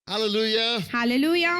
Hallelujah. Hallelujah.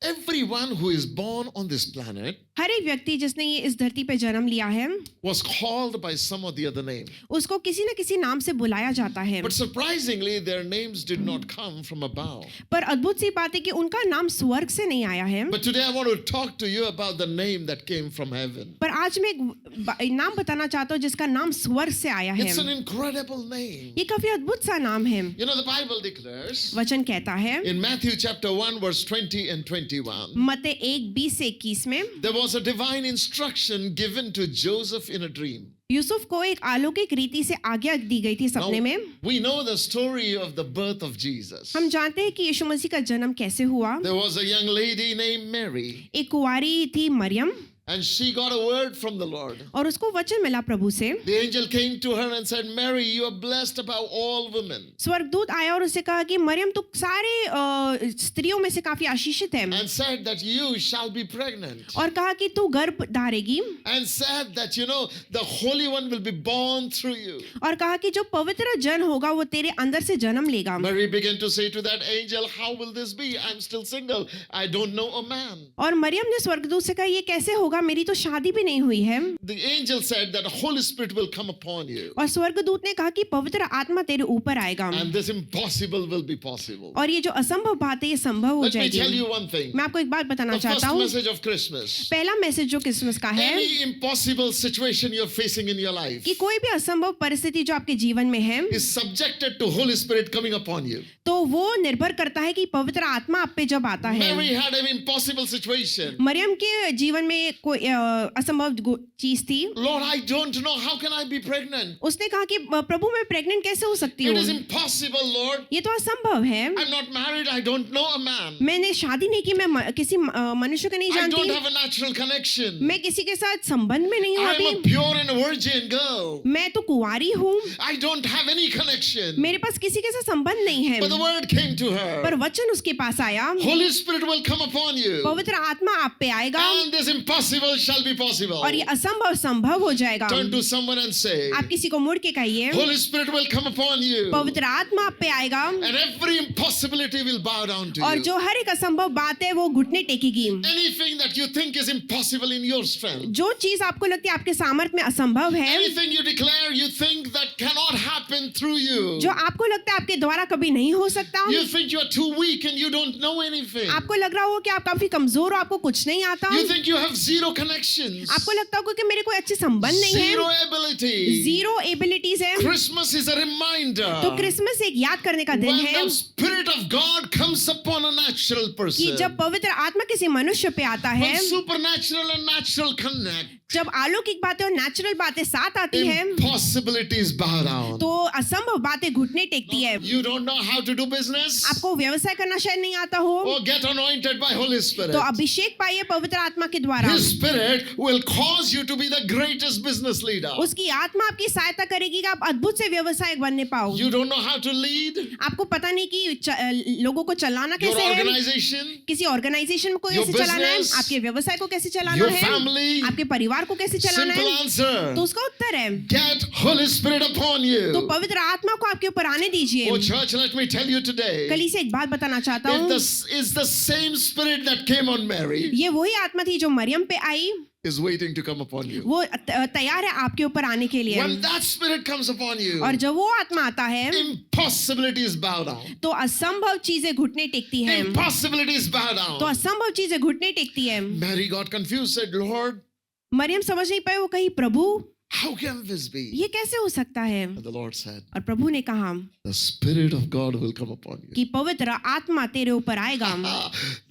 Everyone who is born on this planet हर एक व्यक्ति जिसने ये इस धरती पे जन्म लिया है was called by some or the other name. उसको किसी न किसी नाम से बुलाया जाता है, But surprisingly, their names did not come from above. पर अद्भुत सी बात है कि उनका नाम स्वर्ग से नहीं आया है। But today I want to talk to you about the name that came from heaven. पर आज मैं एक नाम बताना चाहता हूँ जिसका नाम स्वर्ग से आया है। It's an incredible name. ये काफी अद्भुत सा नाम है। You know, the Bible declares वचन कहता है in Matthew chapter 1 verse 20 and 21, मत्ती 1:20 से 21 में there was a divine instruction given to Joseph in a dream. Yusuf को एक अलौकिक रीति से आज्ञा दी गई थी सपने में। We know the story of the birth of Jesus. हम जानते हैं कि यीशु मसीह का जन्म कैसे हुआ। There was a young lady named Mary, एक कुंवारी थी Maryam and she got a word from the Lord. और उसको वचन मिला प्रभु से। The angel came to her and said, Mary, you are blessed above all women. स्वर्गदूत आया और उससे कहा कि मरियम तू सारे स्त्रियों में से काफी आशीषित है, And said that you shall be pregnant. और कहा कि तू गर्भ धारेगी, And said that, you know, the Holy One will be born through you. और कहा कि जो पवित्र जन होगा वो तेरे अंदर से जन्म लेगा। Mary began to say to that angel, how will this be? I'm still single. I don't know a man. और मरियम ने स्वर्गदूत से कहा ये कैसे होगा, मेरी तो शादी भी नहीं हुई है। The angel said that the Holy Spirit will come upon you. और स्वर्गदूत ने कहा कि पवित्र आत्मा तेरे ऊपर आएगा And this impossible will be possible. और ये जो असंभव बात है ये संभव हो Let me tell जाएगी। you one thing. मैं आपको एक बात बताना The चाहता first हूँ। message of Christmas. पहला मैसेज जो क्रिसमस का है Any impossible situation you're facing in your life कि कोई भी असंभव परिस्थिति जो आपके जीवन में है is subjected to Holy Spirit coming upon you. तो वो निर्भर करता है कि पवित्र आत्मा आप पे जब आता है। Mary had an impossible situation. Maryam के जीवन में कोई असंभव चीज थी। Lord, I don't know. How can I be pregnant? उसने कहा कि प्रभु मैं प्रेग्नेंट कैसे हो सकती It is हूँ, impossible, Lord. ये तो असंभव है। I'm not married. I don't know a man. मैंने शादी नहीं की, मैं किसी मनुष्य को नहीं I don't जानती, have a natural connection. मैं किसी के साथ संबंध में नहीं हूँ I'm a अभी, pure and virgin girl. मैं तो कुंवारी हूँ, I don't have any connection. मेरे पास किसी के साथ संबंध नहीं है। But the word came to पर her. वचन उसके पास आया, Holy Spirit will come upon you. पवित्र आत्मा आप पे आएगा And this impossible shall be possible. और ये असंभव संभव हो जाएगा। Turn to someone and say, आप किसी को मुड़ के कहिए Holy Spirit will come upon you. पवित्र आत्मा आप पे आएगा And every impossibility will bow down to और you. जो हर एक असंभव बात है वो घुटने टेकेगी। Anything that you think is impossible in your strength. जो चीज आपको लगती है आपके सामर्थ्य में असंभव है, Anything you declare you think that cannot happen through you. जो आपको लगता है आपके द्वारा कभी नहीं हो सकता, You think you are too weak and you don't know anything. आपको लग रहा हो कि आप काफी कमजोर हो, आपको कुछ नहीं आता, You think you have zero connections. आपको लगता हो कि मेरे कोई अच्छे संबंध नहीं Zero है, ability. जीरो एबिलिटीज है। Christmas is a reminder. तो क्रिसमस एक याद करने का दिन When है the Spirit of God comes upon a natural कि person. जब पवित्र आत्मा किसी मनुष्य पे आता है, When supernatural and natural connect. जब अलौकिक बातें और नेचुरल बातें साथ आती है Impossibilities bow down. तो असंभव बातें घुटने टेकती है। You don't know how to do business? आपको व्यवसाय करना शायद नहीं आता हो, Or get anointed by Holy Spirit. तो अभिषेक पाइए पवित्र आत्मा के द्वारा। His Spirit will cause you to be the greatest business leader. उसकी आत्मा आपकी सहायता करेगी कि आप अद्भुत से व्यवसायक बनने पाओ। You don't know how to lead आपको पता नहीं कि लोगों को चलाना your कैसे है, organization, किसी ऑर्गेनाइजेशन को your कैसे चलाना है, business, आपके व्यवसाय को कैसे चलाना your है, family. आपके परिवार को कैसे चलाना Simple है। answer. तो उसका उत्तर है Get Holy Spirit upon तो you. पवित्र आत्मा को आपके ऊपर आने दीजिए। Oh church, let me tell you today. कली से एक बात बताना चाहता If हूँ, this is the same Spirit that came on Mary, ये वही आत्मा थी जो मरियम पे आई, is waiting to come upon you. वो तैयार है आपके ऊपर आने के लिए। When that Spirit comes upon you, और जब वो आत्मा आता है impossibilities bow down. तो असंभव चीजें घुटने टेकती है, Impossibilities bow तो down. असंभव चीजें घुटने टेकती है। Mary got confused, said, Lord, Maryam समझ नहीं पाई, वो कही प्रभु how can this be? ये कैसे हो सकता है, And the Lord said, और प्रभु ने कहा the Spirit of God will come upon you. कि पवित्र आत्मा तेरे ऊपर आएगा।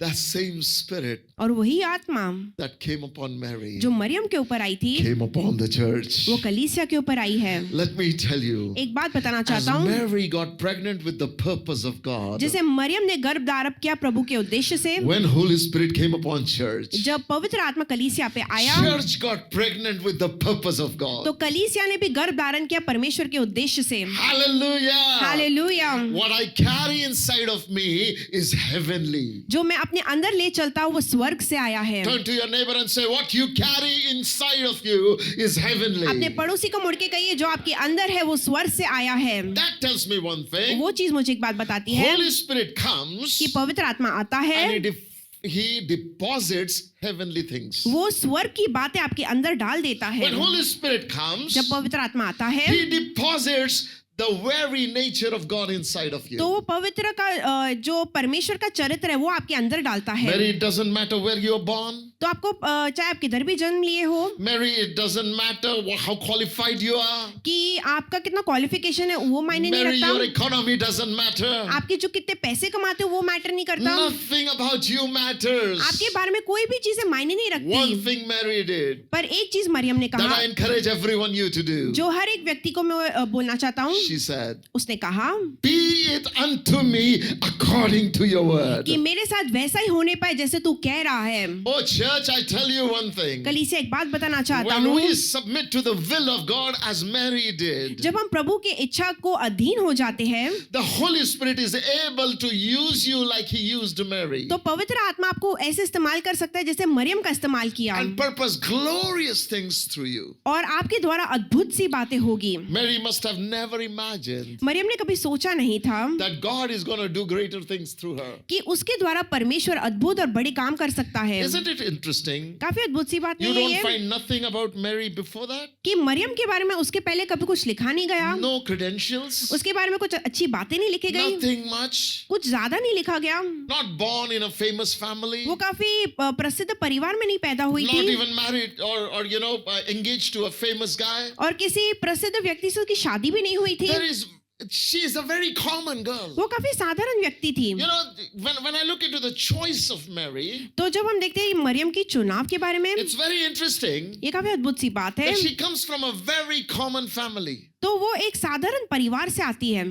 That same Spirit और वही आत्मा that came upon Mary जो मरियम के ऊपर आई थी came upon the church. वो कलीसिया के ऊपर आई है। Let me tell you, एक बात बताना as चाहता हूँ, Mary got pregnant with the purpose of God, जैसे मरियम ने गर्भ धारण किया प्रभु के उद्देश्य से, when Holy Spirit came upon church, जब पवित्र आत्मा कलीसिया पे आया church got pregnant with the purpose of God. God. तो कलीसिया ने भी गर्भ धारण किया परमेश्वर के उद्देश्य से। Hallelujah. Hallelujah. What I carry inside of me is heavenly. जो मैं अपने अंदर ले चलता हूँ वो स्वर्ग से आया है। Turn to your neighbor and say, what you carry inside of you is heavenly. अपने पड़ोसी को मुड़ के कहिए जो आपके अंदर है वो स्वर्ग से आया है। That tells me one thing. वो चीज मुझे एक बात बताती है Holy Spirit comes कि पवित्र आत्मा आता है, and he deposits heavenly things. वो स्वर्ग की बातें आपके अंदर डाल देता है। When Holy Spirit comes, जब पवित्र आत्मा आता है he deposits the very nature of God inside of तो you. वो पवित्र का जो परमेश्वर का चरित्र है वो आपके अंदर डालता है। Mary, it doesn't matter where you are born. तो आपको चाहे आप किधर भी जन्म लिए हो, Mary, it doesn't matter how qualified you are. कि आपका कितना क्वालिफिकेशन है वो मायने नहीं Mary, your रखता, economy doesn't matter. आपके जो कितने पैसे कमाते हो वो मैटर नहीं करता, Nothing about you matters. आपके बारे में कोई भी चीजें मायने नहीं One रखती। thing Mary did पर एक चीज मरियम ने that कहा I encourage everyone you to do. जो हर एक व्यक्ति को मैं बोलना चाहता हूँ, She said, उसने कहा be it unto me according to your word. कि मेरे साथ वैसा ही होने पाए जैसे तू कह रहा है। Oh church, I tell you one thing. कलीसिया एक बात बताना चाहता When हूँ, we submit to the will of God as Mary did, जब हम प्रभु के इच्छा को अधीन हो जाते हैं the Holy Spirit is able to use you like he used Mary तो पवित्र आत्मा आपको ऐसे इस्तेमाल कर सकता है जैसे मरियम का इस्तेमाल किया and purpose glorious things through you. और आपके द्वारा अद्भुत सी बातें होगी। Mary must have never imagined Maryam ने कभी सोचा नहीं था that God is going to do greater things through her. कि उसके द्वारा परमेश्वर अद्भुत और बड़े काम कर सकता है। Isn't it interesting? काफी अद्भुत सी बात You नहीं है don't ये find nothing about Mary before that? कि मरियम के बारे में उसके पहले कभी कुछ लिखा नहीं गया, No credentials, उसके बारे में कुछ अच्छी बातें नहीं लिखी गई, nothing much, कुछ ज्यादा नहीं लिखा गया। not born in a famous family, वो काफी प्रसिद्ध परिवार में नहीं पैदा हुई not थी even married or engaged to a famous guy. और किसी प्रसिद्ध व्यक्ति से उसकी शादी भी नहीं हुई थी। She is a very common girl. वो काफी साधारण व्यक्ति थी। You know, when I look into the choice of Mary, तो जब हम देखते हैं मरियम की चुनाव के बारे में, it's very interesting ये काफी अद्भुत सी बात है। that she comes from a very common family. तो वो एक साधारण परिवार से आती है,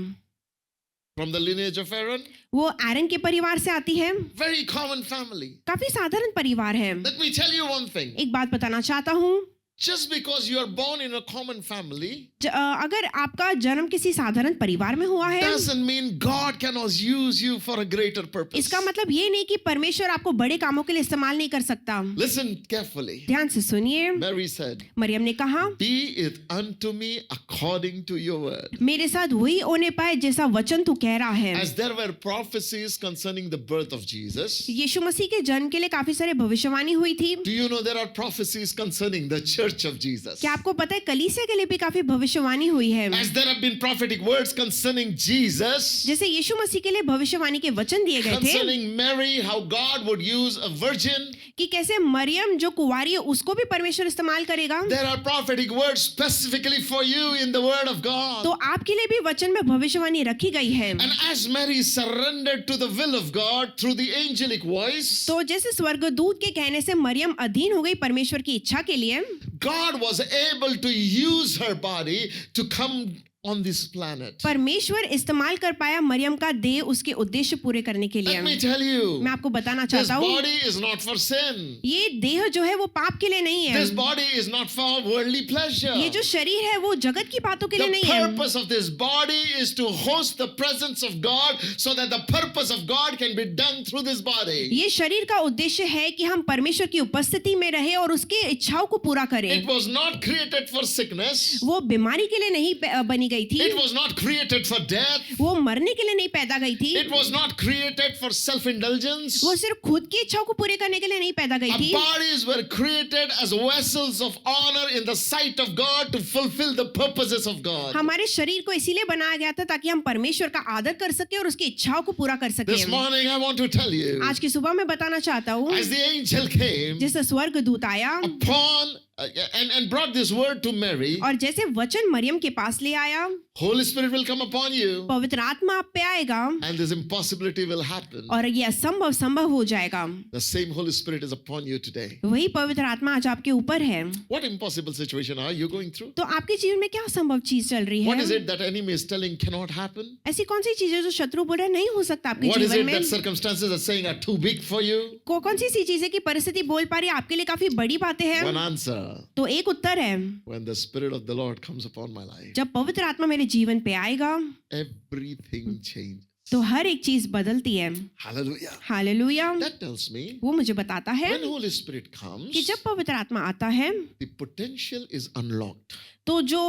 From the lineage of Aaron, वो एरन के परिवार से आती है, very common family. काफी साधारण परिवार है। Let me tell you one thing. एक बात बताना चाहता हूँ, Just because you are born in a common family अगर आपका जन्म किसी साधारण परिवार में हुआ है doesn't mean God cannot use you for a greater purpose. इसका मतलब ये नहीं कि परमेश्वर आपको बड़े कामों के लिए इस्तेमाल नहीं कर सकता। Listen carefully. ध्यान से सुनिए, Mary said, मरियम ने कहा be it unto me according to your word. मेरे साथ वही होने पाए जैसा वचन तू कह रहा है। As there were prophecies concerning the birth of Jesus, यीशु मसीह के जन्म के लिए काफी सारे भविष्यवाणी हुई थी। do you know there are prophecies concerning the church of Jesus? क्या आपको पता है कलीसिया के लिए भी काफी भविष्यवाणी हुई है। As there have been prophetic words concerning Jesus, जैसे यीशु मसीह के लिए भविष्यवाणी के वचन दिए गए थे concerning Mary, how God would use a virgin. कि कैसे मरियम जो कुंवारी है उसको भी परमेश्वर इस्तेमाल करेगा। There are prophetic words specifically for you in the word of God. तो आपके लिए भी वचन में भविष्यवाणी रखी गई है। And as Mary surrendered to the will of God through the angelic voice, तो जैसे स्वर्गदूत के कहने से मरियम अधीन हो गई परमेश्वर की इच्छा के लिए, God was able to use her body to come on this planet. परमेश्वर इस्तेमाल कर पाया मरियम का देह उसके उद्देश्य पूरे करने के लिए। Let me tell you, मैं आपको बताना this चाहता हूँ, body is not for sin. ये देह जो है वो पाप के लिए नहीं है। This body is not for worldly pleasure. ये जो शरीर है वो जगत की बातों के लिए The नहीं है। purpose of this body is to host the presence of God so that the purpose of God can be done through this body. ये शरीर का उद्देश्य है कि हम परमेश्वर की उपस्थिति में रहे और उसके इच्छाओं को पूरा करें। It was not created for sickness. वो बीमारी के लिए नहीं बनी गई थी, It was not created for death. वो मरने के लिए नहीं पैदा गई थी, It was not created for self-indulgence. वो सिर्फ खुद की इच्छाओं को पूरे करने के लिए नहीं पैदा गई Our थी। bodies were created as vessels of honor in the sight of God to fulfill the purposes of God. हमारे शरीर को इसीलिए बनाया गया था ताकि हम परमेश्वर का आदर कर सके और उसकी इच्छाओं को पूरा कर सके। This morning I want to tell you, आज की सुबह मैं बताना चाहता हूँ, as the angel came जैसे स्वर्गदूत आया upon and brought this word to Mary, और जैसे वचन मरियम के पास ले आया, Holy Spirit will come upon you पवित्र आत्मा आप पे आएगा and this impossibility will happen. और ये असंभव संभव हो जाएगा। The same Holy Spirit is upon you today. वही पवित्र आत्मा आज आपके ऊपर है। What impossible situation are you going through? तो आपके जीवन में क्या असंभव चीज चल रही What is है? it that enemy is telling cannot happen? ऐसी कौन सी चीजें जो शत्रु बोल रहे हैं नहीं हो सकता आपके What is जीवन it में? that circumstances are saying are too big for you? कौन सी चीजें की परिस्थिति बोल पा रही है आपके लिए काफी बड़ी बातें One हैं? answer. answer तो एक उत्तर है, when the Spirit of the Lord comes upon my life. जब पवित्र आत्मा मेरे जीवन पे आएगा Everything changes. तो हर एक चीज बदलती है। Hallelujah. Hallelujah. That tells me वो मुझे बताता है when Holy Spirit comes, कि जब पवित्र आत्मा आता है the potential is unlocked. तो जो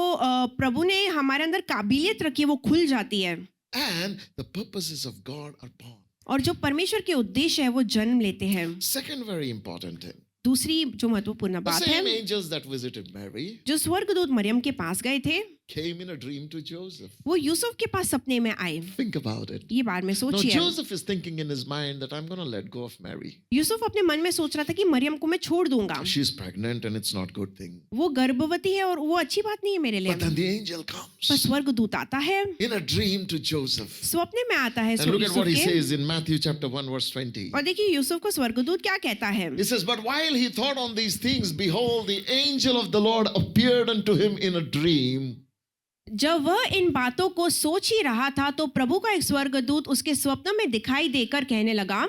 प्रभु ने हमारे अंदर काबिलियत रखी है वो खुल जाती है And the purposes of God are born. और जो परमेश्वर के उद्देश्य है वो जन्म लेते हैं। Second very important thing. दूसरी जो महत्वपूर्ण The बात same है, angels that visited Mary जो स्वर्गदूत मरियम के पास गए थे came in a dream to Joseph. वो यूसुफ के पास सपने में आए। Think about it. ये बार में Now सोचिए, Joseph is thinking in his mind that I'm going to let go of Mary. Yusuf अपने मन में सोच रहा था कि मरियम को मैं छोड़ दूंगा, She's pregnant and it's not good thing. वो गर्भवती है और वो अच्छी बात नहीं है मेरे लिए। But then the angel पर comes स्वर्गदूत आता है, in a dream to Joseph. स्वप्ने में आता है And look at Yusuf what he के। says in Matthew chapter 1 verse 20. और देखिए यूसुफ को स्वर्गदूत क्या कहता है। He says, but while he thought on these things, behold, the angel of the Lord appeared unto him in a dream. जब वह इन बातों को सोच ही रहा था तो प्रभु का एक स्वर्गदूत उसके स्वप्न में दिखाई देकर कहने लगा,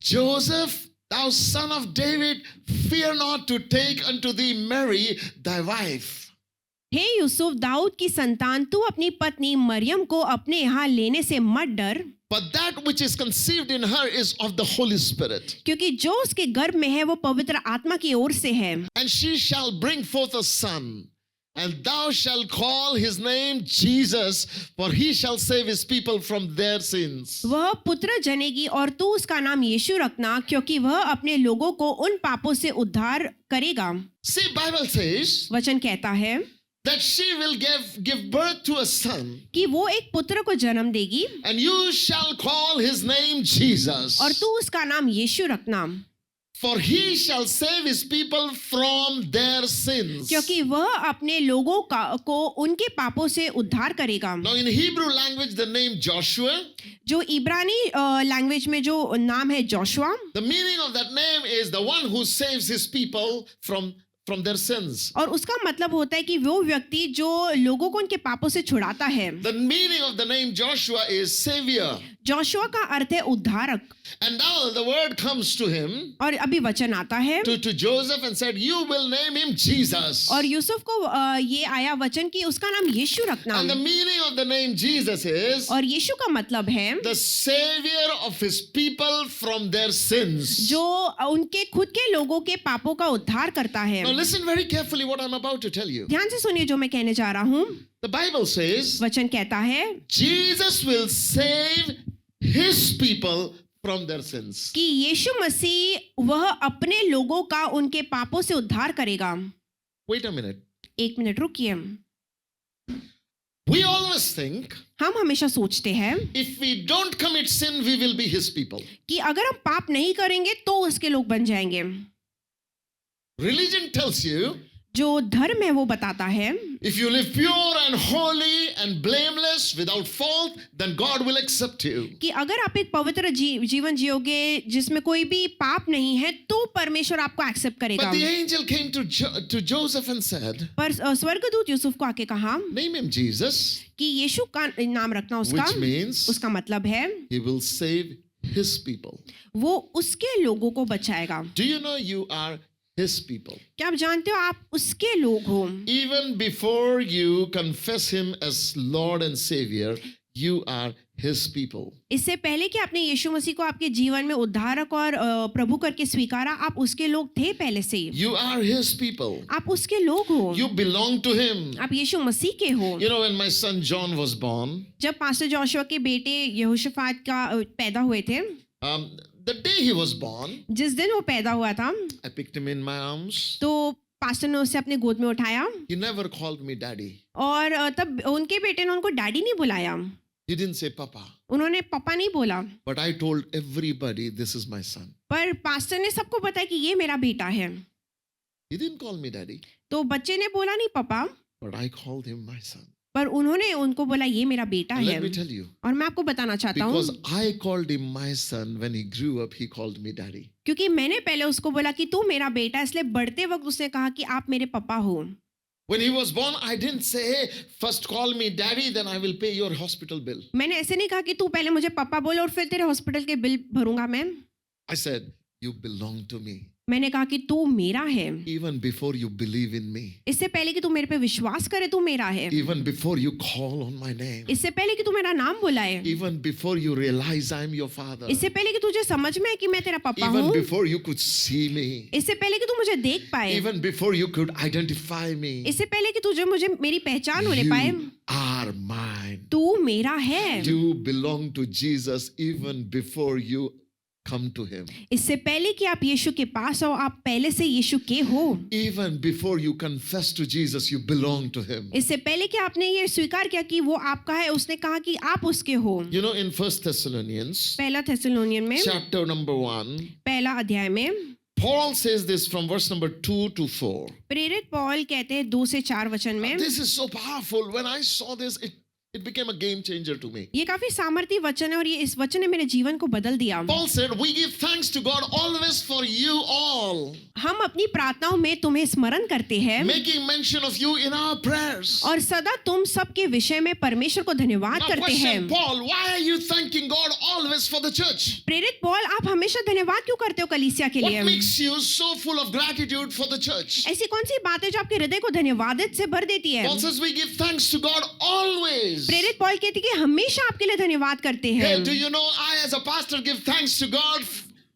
Joseph, thou son of David, fear not to take unto thee Mary thy wife. हे यूसुफ दाऊद की संतान, तू अपनी पत्नी मरियम को अपने यहाँ लेने से मत डर, But that which is conceived in her is of the Holy Spirit. क्योंकि जो उसके गर्भ में है वो पवित्र आत्मा की ओर से है। And she shall bring forth a son, and thou shalt call his name Jesus, for he shall save his people from their sins. वह पुत्र जनेगी और तू उसका नाम यीशु रखना, क्योंकि वह अपने लोगों को उन पापों से उद्धार करेगा। See, Bible says वचन कहता है that she will give birth to a son, कि वो एक पुत्र को जन्म देगी and you shall call his name Jesus, और तू उसका नाम यीशु रखना, for he shall save his people from their sins. क्योंकि वह अपने लोगों को उनके पापों से उद्धार करेगा। Now in Hebrew language the name Joshua, जो इब्रानी लैंग्वेज में जो नाम है Joshua, the meaning of that name is the one who saves his people from their sins. और उसका मतलब होता है कि वो व्यक्ति जो लोगों को उनके पापों से छुड़ाता है। The meaning of the name Joshua is savior. Joshua का अर्थ है उद्धारक। And now the word comes to him, और अभी वचन आता है to Joseph, and said, you will name him Jesus. और यूसुफ को ये आया वचन कि उसका नाम यीशु रखना। And the meaning of the name Jesus is और यीशु का मतलब है the savior of his people from their sins. जो उनके खुद के लोगों के पापों का उद्धार करता है। Now listen very carefully what I'm about to tell you. ध्यान से सुनिए जो मैं कहने जा रहा हूँ। The Bible says वचन कहता है Jesus will save his people from their sins. कि यीशु मसीह वह अपने लोगों का उनके पापों से उद्धार करेगा। Wait a minute. एक मिनट रुकिए। We always think हम हमेशा सोचते हैं if we don't commit sin, we will be his people. कि अगर हम पाप नहीं करेंगे तो उसके लोग बन जाएंगे। Religion tells you जो धर्म है वो बताता है if you live pure and holy and blameless without fault, then God will accept you. कि अगर आप एक पवित्र जीवन जियोगे जिसमें कोई भी पाप नहीं है तो परमेश्वर आपको एक्सेप्ट करेगा। But the angel came to Joseph and said, पर स्वर्गदूत यूसुफ को आके कहा name him Jesus, कि यीशु का नाम रखना उसका, which means उसका मतलब है he will save his people. वो उसके लोगों को बचाएगा। Do you know you are his people? क्या आप जानते हो आप उसके लोग हो? Even before you confess him as Lord and Savior, you are his people. इससे पहले कि आपने यीशु मसीह को आपके जीवन में उद्धारक और प्रभु करके स्वीकारा, आप उसके लोग थे पहले से। You are his people. आप उसके लोग हो। You belong to him. आप यीशु मसीह के हो। You know, when my son John was born, जब पास्टर जोशुआ के बेटे यहोशाफात का पैदा हुए थे, the day he was born, जिस दिन वो पैदा हुआ था, I picked him in my arms. तो पास्टर ने उसे अपने गोद में उठाया He never called me daddy. और तब उनके बेटे ने उनको डैडी नहीं बुलाया, He didn't say papa. उन्होंने पापा नहीं बोला, But I told everybody, this is my son. पर पास्टर ने सबको बताया कि ये मेरा बेटा है। He didn't call me daddy, तो बच्चे ने बोला नहीं पापा, but I called him my son. पर उन्होंने उनको बोला ये मेरा बेटा And है। let me tell you, और मैं आपको बताना चाहता हूँ because I called him my son when he grew up, he called me daddy. क्योंकि मैंने पहले उसको बोला कि तू मेरा बेटा, इसलिए बढ़ते वक्त उसने कहा कि आप मेरे पापा हो। When he was born, I didn't say, hey, first call me daddy, then I will pay your hospital bill. मैंने ऐसे नहीं कहा कि तू पहले मुझे पापा बोल और फिर तेरे हॉस्पिटल के बिल भरूंगा मैं। I said, you belong to me. मैंने कहा कि तू मेरा है, even before you believe in me, इससे पहले कि तू मेरे पे विश्वास करे तू मेरा है, even before you call on my name, इससे पहले कि तू मेरा नाम बुलाए, even before you realize I am your father, इससे पहले कि तुझे समझ में है कि मैं तेरा पापा even हूँ, before you could see me, इससे पहले कि तू मुझे देख पाए, even before you could identify me, इससे पहले कि तुझे मुझे मेरी पहचान होने पाए, you are mine. तू मेरा है। You belong to Jesus even before you come to him. इससे पहले कि आप यीशु के पास हो, आप पहले से यीशु के हो। Even before you confess to Jesus, you belong to him. इससे पहले कि आपने ये स्वीकार किया कि वो आपका है, उसने कहा कि आप उसके हो। You know, in 1 Thessalonians, पहला थेसलोनियन में chapter number 1, पहला अध्याय में Paul says this from verse number 2 to 4. प्रेरित पौल कहते हैं 2 से 4 वचन में, This is so powerful. When I saw this, it became a game changer to me. ये काफी सामर्थी वचन है और ये इस वचन ने मेरे जीवन को बदल दिया। Paul said, we give thanks to God always for you all, हम अपनी प्रार्थनाओं में तुम्हें स्मरण करते हैं making mention of you in our prayers. और सदा तुम सबके विषय में परमेश्वर को धन्यवाद Now करते हैं। question, Paul, why are you thanking God always for the church? प्रेरित पौल, आप हमेशा धन्यवाद क्यों करते हो कलीसिया के लिए? What makes you so full of gratitude for the church? ऐसी कौन सी बात है जो आपके हृदय को धन्यवादित से भर देती है? Paul says we give thanks to God always. प्रेरित पौल कहते हैं कि हमेशा आपके लिए धन्यवाद करते हैं। Hey, do you know I as a pastor give thanks to God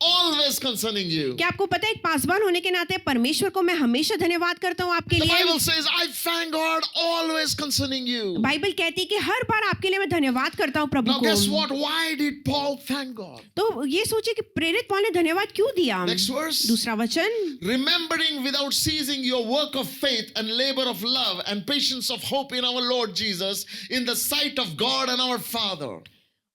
always concerning you? क्या आपको पता है एक पासवान होने के नाते परमेश्वर को मैं हमेशा धन्यवाद करता हूँ आपके The लिए। Bible says I thank God always concerning you. Bible कहती है कि हर बार आपके लिए मैं धन्यवाद करता हूँ प्रभु Now guess को। what? Why did Paul thank God? तो ये सोचिए कि प्रेरित पौल ने धन्यवाद क्यों दिया? Next verse. दूसरा वचन, Remembering without ceasing your work of faith and labor of love and patience of hope in our Lord Jesus in the sight of God and our Father.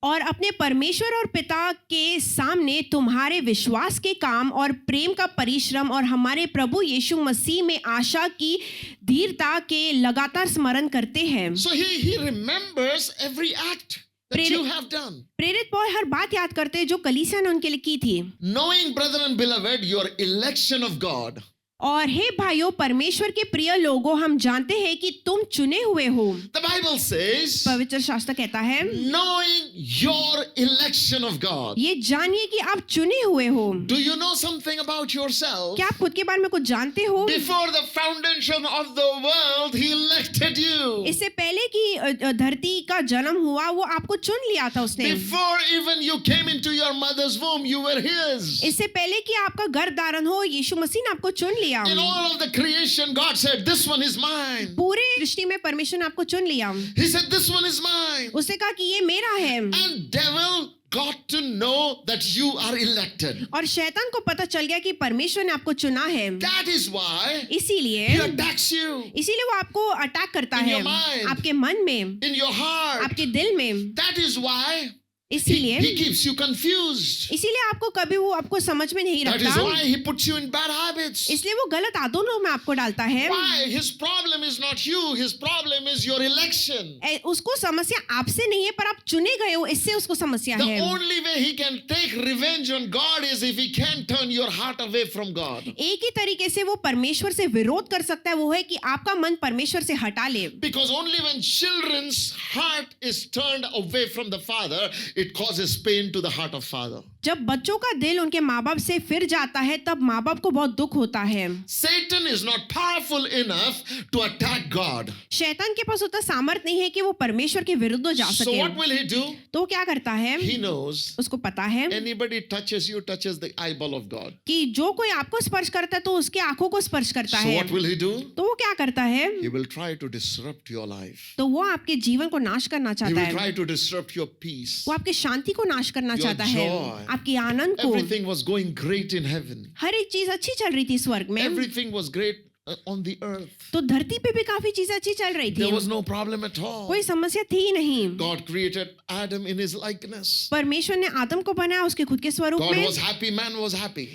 और अपने परमेश्वर और पिता के सामने तुम्हारे विश्वास के काम और प्रेम का परिश्रम और हमारे प्रभु यीशु मसीह में आशा की धीरता के लगातार स्मरण करते हैं। So he remembers every act that you have done. प्रेरित पौल हर बात याद करते हैं जो कलीसिया ने उनके लिए की थी। Knowing, brethren and beloved, your election of God. और हे भाइयों, परमेश्वर के प्रिय लोगों, हम जानते हैं कि तुम चुने हुए हो। The Bible says, पवित्र शास्त्र कहता है, knowing your election of God. ये जानिए कि आप चुने हुए हो। Do you know something about yourself? क्या आप खुद के बारे में कुछ जानते हो? Before the foundation of the world, He elected you. इससे पहले कि धरती का जन्म हुआ, वो आपको चुन लिया था उसने। Before even you came into your mother's womb, you were His. इससे पहले कि आपका गर्भ धारण हो, यीशु मसीह ने आपको चुन लिया। In all of the creation, God said, "This one is mine." पूरे सृष्टि में परमेश्वर ने आपको चुन लिया। He said, "This one is mine." उसने कहा कि ये मेरा है। And devil got to know that you are elected. और शैतान को पता चल गया कि परमेश्वर ने आपको चुना है। That is why इसीलिए he attacks you वो आपको अटैक करता In है your mind. आपके मन में, in your heart. आपके दिल में। That is why इसीलिए he keeps you confused. आपको कभी वो आपको समझ में नहीं That is रखता। why he puts you in bad habits. इसलिए वो गलत आदतों में आपको डालता है। Why? His problem is not you. His problem is your election. उसको समस्या आपसे नहीं है, पर आप चुने गए हो, इससे उसको समस्या The है। only way he can take revenge on God is if he can turn your heart away from God. एक ही तरीके से वो परमेश्वर से विरोध कर सकता है, वो है कि आपका मन परमेश्वर से हटा ले। Because only when children's heart is turned away from the father, it causes pain to the heart of father. जब बच्चों का दिल उनके माँ बाप से फिर जाता है, तब माँ बाप को बहुत दुख होता है। Satan is not powerful enough to attack God. शैतान के पास उतना सामर्थ नहीं है कि वो परमेश्वर के विरुद्ध जा So सके। what will he do? तो वो क्या करता है? He knows उसको पता है anybody touches you touches the eyeball of God. कि जो कोई आपको स्पर्श करता है तो उसके आंखों को स्पर्श करता So है। what will he do? तो वो क्या करता है? He will try to disrupt your life. तो वो आपके जीवन को नाश करना He चाहता will है। try to disrupt your peace. वो आपकी शांति को नाश करना Your चाहता है, joy. आपके आनंद को। Everything was going great in heaven. हर एक चीज अच्छी चल रही थी स्वर्ग में, Everything was great on the earth. तो धरती पे भी काफी चीजें अच्छी चल रही थी। There was no problem at all. कोई समस्या थी ही नहीं। God created Adam in his likeness. परमेश्वर ने आदम को बनाया उसके खुद के स्वरूप God में। was happy, man was happy.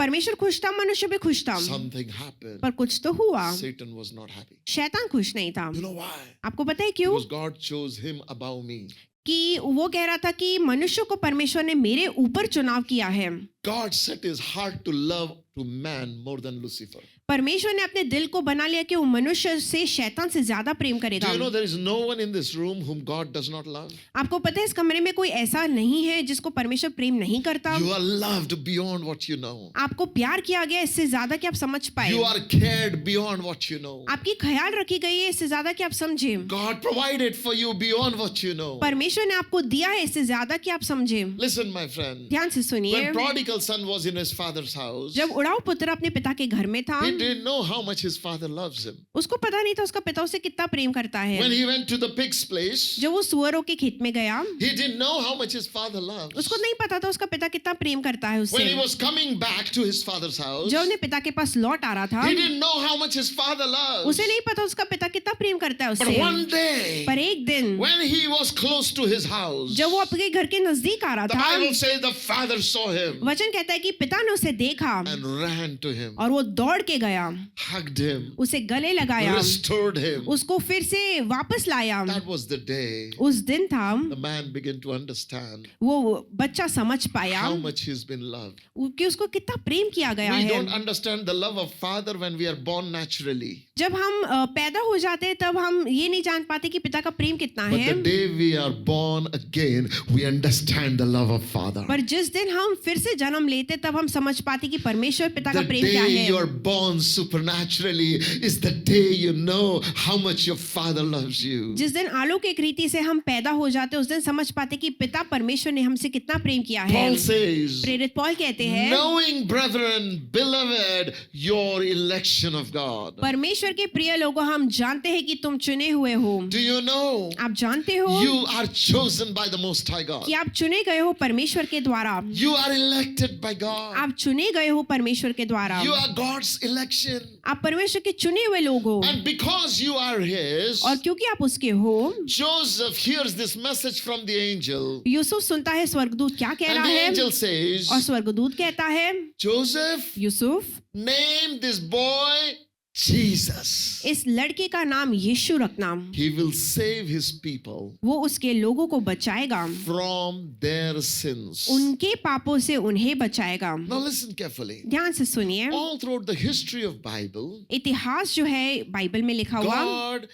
परमेश्वर खुश था, मनुष्य भी खुश था, Something happened. पर कुछ तो हुआ। Satan was not happy. शैतान खुश नहीं था। You know why? आपको पता है क्यों? Because God chose him above me. कि वो कह रहा था कि मनुष्य को परमेश्वर ने मेरे ऊपर चुनाव किया है। God set his heart to love to man more than Lucifer. परमेश्वर ने अपने दिल को बना लिया कि वो मनुष्य से शैतान से ज्यादा प्रेम Do करेगा। you know there is no one in this room whom God does not love? आपको पता है इस कमरे में कोई ऐसा नहीं है जिसको परमेश्वर प्रेम नहीं करता। You are loved beyond what you know. आपको प्यार किया गया इससे ज्यादा कि आप समझ पाए। You are cared beyond what you know. आपकी ख्याल रखी गई है इससे ज्यादा कि आप समझे। God provided for you beyond what you know. परमेश्वर ने आपको दिया है इससे ज्यादा कि आप समझे। Listen, my friend. ध्यान से सुनिए। When prodigal son was in his father's house, जब उड़ाऊ पुत्र अपने पिता के घर में था, he didn't know how much his father loves him. उसको पता नहीं था उसका पिता उसे कितना प्रेम करता है। When he went to the pig's place, जब वो सुअरों के खेत में गया, he didn't know how much his father loves. उसको नहीं पता था उसका पिता कितना प्रेम करता है When he उससे। was coming back to his father's house, जब अपने पिता के पास लौट आ रहा था, he didn't know how much his father loves. उसे नहीं पता उसका पिता कितना प्रेम करता है But उससे। one day, पर एक दिन when he was close to his house, जब वो अपने घर के नजदीक आ रहा the था, Bible says the father saw him वचन कहता है कि पिता ने उसे देखा and ran to him, और वो दौड़ के गया, hugged him, उसे गले लगाया, restored him. उसको फिर से वापस लाया। That was the day उस दिन था the man began to understand वो बच्चा समझ पाया how much he's been loved. कि उसको कितना प्रेम किया गया We है। don't understand the love of father when we are born naturally. जब हम पैदा हो जाते हैं तब हम ये नहीं जान पाते कि पिता का प्रेम कितना But है। the day we are born again, we understand the love of father. पर जिस दिन हम फिर से जन्म लेते तब हम समझ पाते कि परमेश्वर पिता का The प्रेम क्या day है। you are born supernaturally is the day you know how much your father loves you. जिस दिन अलौकिक रीति से हम पैदा हो जाते हैं उस दिन समझ पाते कि पिता परमेश्वर ने हमसे कितना प्रेम किया है। Paul says, प्रेरित पौल कहते हैं, knowing brethren, beloved, your election of God. परमेश्वर के प्रिय लोगों, हम जानते हैं कि तुम चुने हुए हो। Do you know आप जानते हो you are chosen by the Most High God? कि आप चुने गए हो परमेश्वर के द्वारा। You are elected by God. आप चुने गए हो परमेश्वर के द्वारा। You are God's election. आप परमेश्वर के चुने हुए लोग हो। And because you are His, और क्योंकि आप उसके हो, Joseph hears this message from the angel. Yusuf सुनता है स्वर्गदूत क्या कह And रहा the है, angel says, और स्वर्गदूत कहता है, Joseph, Yusuf, name this boy Jesus. इस लड़के का नाम यीशु रखना, He will save his people वो उसके लोगों को बचाएगा, from their sins. उनके पापों से उन्हें बचाएगा। Now listen carefully. ध्यान से सुनिए, All throughout the history of Bible, इतिहास जो है बाइबल में लिखा हुआ, God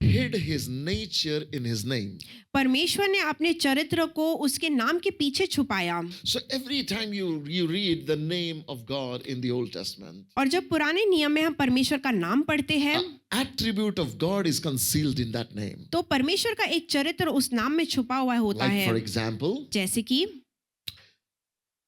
hid his nature in his name. परमेश्वर ने अपने चरित्र को उसके नाम के पीछे छुपाया। So every time you read the name of God in the Old Testament, और जब पुराने नियम में हम परमेश्वर का नाम पढ़ते हैं, attribute of God is concealed in that name. तो परमेश्वर का एक चरित्र उस नाम में छुपा हुआ होता Like है। for example, जैसे कि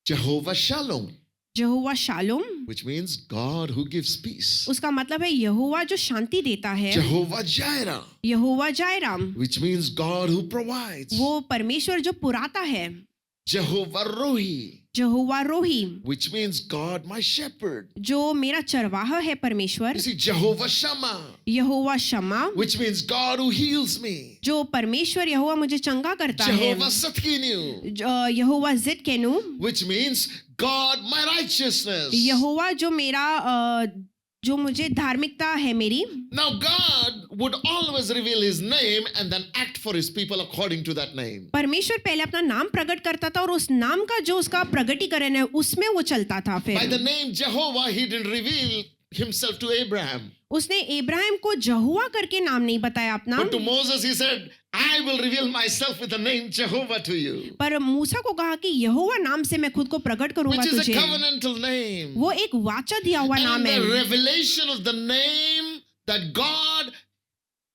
Jehovah Shalom, Jehovah shalom, which means God who gives peace. उसका मतलब है यहोवा जो शांति देता है। Jehovah Jireh, Jehovah जायराम, which means God who provides. वो परमेश्वर जो पुराता है। Jehovah Rohi, यहोवा रोही, which means God my shepherd. जो मेरा चरवाहा है परमेश्वर। You see, Jehovah Shammah, Jehovah Shama, which means God who heals me. जो परमेश्वर यहोवा मुझे चंगा करता है। Jehovah Satkinu, Jehovah जिदकेनु, which means God my righteousness. यहोवा जो मेरा जो मुझे धार्मिकता है मेरी। Now God would always reveal his name and then act for his people according to that name. परमेश्वर पहले अपना नाम प्रकट करता था और उस नाम का जो उसका प्रगटीकरण है उसमें वो चलता था। By the फिर name Jehovah, he didn't reveal himself to Abraham. उसने इब्राहिम को यहोवा करके नाम नहीं बताया अपना, But to Moses he said, I will reveal myself with the name Jehovah to you. पर मूसा को कहा कि यहोवा नाम से मैं खुद को प्रकट करूंगा Which is a तुझे। covenantal name. वो एक वाचा दिया हुआ And नाम the है, revelation of the name that God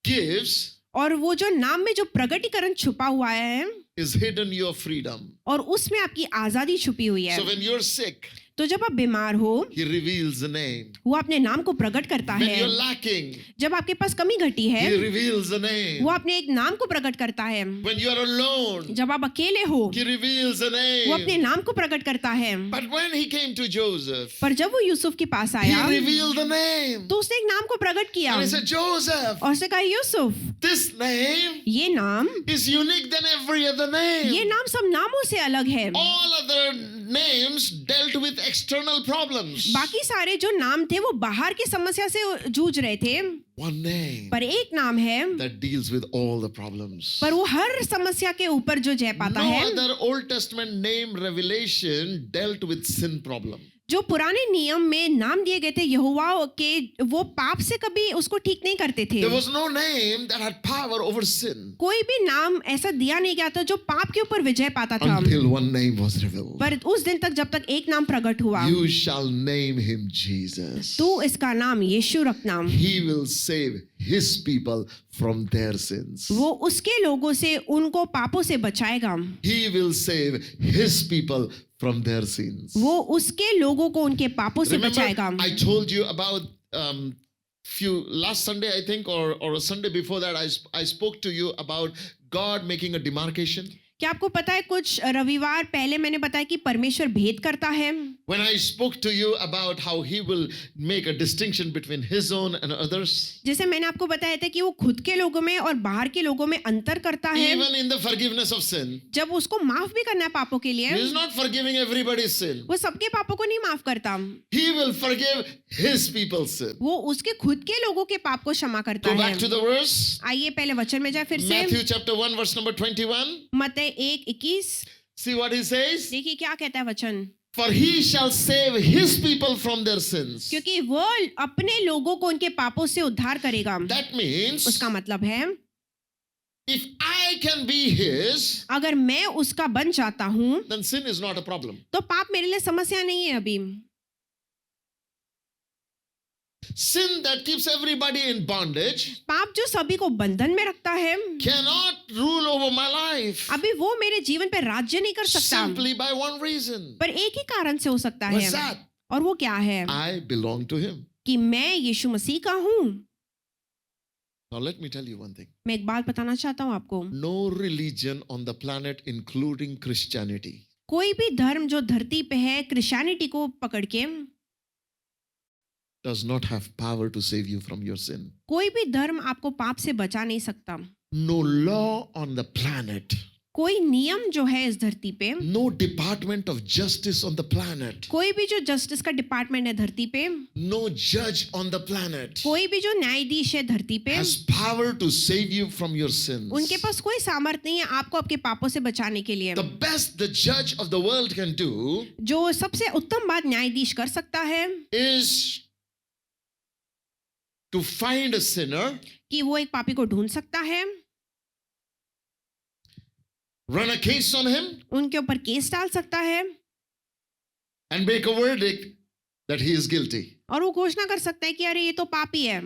gives और वो जो नाम में जो प्रगटीकरण छुपा हुआ है is hidden your freedom. और उसमें आपकी आजादी छुपी हुई है। So when you're sick, तो जब आप बीमार हो, he reveals the name. वो अपने नाम को प्रकट करता When है। you're lacking, जब आपके पास कमी घटी है, he reveals the name. वो अपने एक नाम को प्रकट करता है। When you're alone, जब आप अकेले हो, he reveals the वो अपने name. नाम को प्रकट करता है। But when he came to Joseph, पर जब वो यूसुफ के पास he आया revealed the name. तो उसने एक नाम को प्रकट किया And he said, Joseph, और उसने कहा, यूसुफ, this name ये नाम is unique than every other ये name. नाम सब नामों से अलग है। All other names dealt with external problems. बाकी सारे जो नाम थे वो बाहर की समस्या से जूझ रहे थे, One name पर एक नाम है that deals with all the problems. पर वो हर समस्या के ऊपर जो जय पाता No है। other Old Testament name revelation dealt with sin problem. जो पुराने नियम में नाम दिए गए थे यहोवा के, वो पाप से कभी उसको ठीक नहीं करते थे। There was no name that had power over sin कोई भी नाम ऐसा दिया नहीं गया था जो पाप के ऊपर विजय पाता था, until one name was revealed. पर उस दिन तक जब तक एक नाम प्रकट हुआ, You shall name him Jesus. तू इसका नाम यीशु रखना, He will save his people from their sins. वो उसके लोगों से उनको पापों से बचाएगा, He will save his people from their sins. वो उसके लोगों को उनके पापों से बचाएगा। Remember, I told you about last Sunday, I think, or a Sunday before that, I spoke to you about God making a demarcation. क्या आपको पता है, कुछ रविवार पहले मैंने बताया कि परमेश्वर भेद करता है। When I spoke to you about how he will make a distinction between his own and others. जैसे मैंने आपको बताया था कि वो खुद के लोगों में और बाहर के लोगों में अंतर करता है, Even in the forgiveness of sin. जब उसको माफ भी करना है पापों के लिए, He is not forgiving everybody's sin. वो सबके पापों को नहीं माफ करता, He will forgive his people's sin. वो उसके खुद के लोगों के पाप को क्षमा करता Go है। back to the verse. आइए पहले वचन में जाए फिर से, Matthew chapter 1 verse number 21. मत्ती 1:21। See what he says? देखिए क्या कहता है वचन, For he shall save his people from their sins. क्योंकि वो अपने लोगों को उनके पापों से उद्धार करेगा। That means उसका मतलब है, if I can be his, अगर मैं उसका बन जाता हूँ then sin is not a problem. तो पाप मेरे लिए समस्या नहीं है। अभी Sin that keeps everybody in bondage पाप जो सभी को बंधन में रखता है, cannot rule over my life अभी वो मेरे जीवन पे राज्य नहीं कर सकता, simply by one reason. पर एक ही कारण से हो सकता What's है, that? और वो क्या है I belong to him. कि मैं यीशु मसीह का हूँ। Now let me tell you one thing. मैं एक बात बताना चाहता हूँ आपको, No religion on the planet, including Christianity, कोई भी धर्म जो धरती पे है, क्रिश्चियनिटी को पकड़ के, does not have power to save you from your sin. कोई भी धर्म आपको पाप से बचा नहीं सकता। No law on the planet, कोई नियम जो है इस धरती पे, no department of justice on the planet, कोई भी जो जस्टिस का डिपार्टमेंट है धरती पे, no judge on the planet कोई भी जो न्यायाधीश है धरती पे, has power to save you from your sins. उनके पास कोई सामर्थ्य नहीं है आपको आपके पापों से बचाने के लिए। The best the judge of the world can do जो सबसे उत्तम बात न्यायाधीश कर सकता है is to find a sinner, कि वो एक पापी को ढूंढ सकता है, run a case on him, उनके ऊपर केस डाल सकता है, and make a verdict that he is guilty. और वो घोषणा कर सकता है कि अरे ये तो पापी है।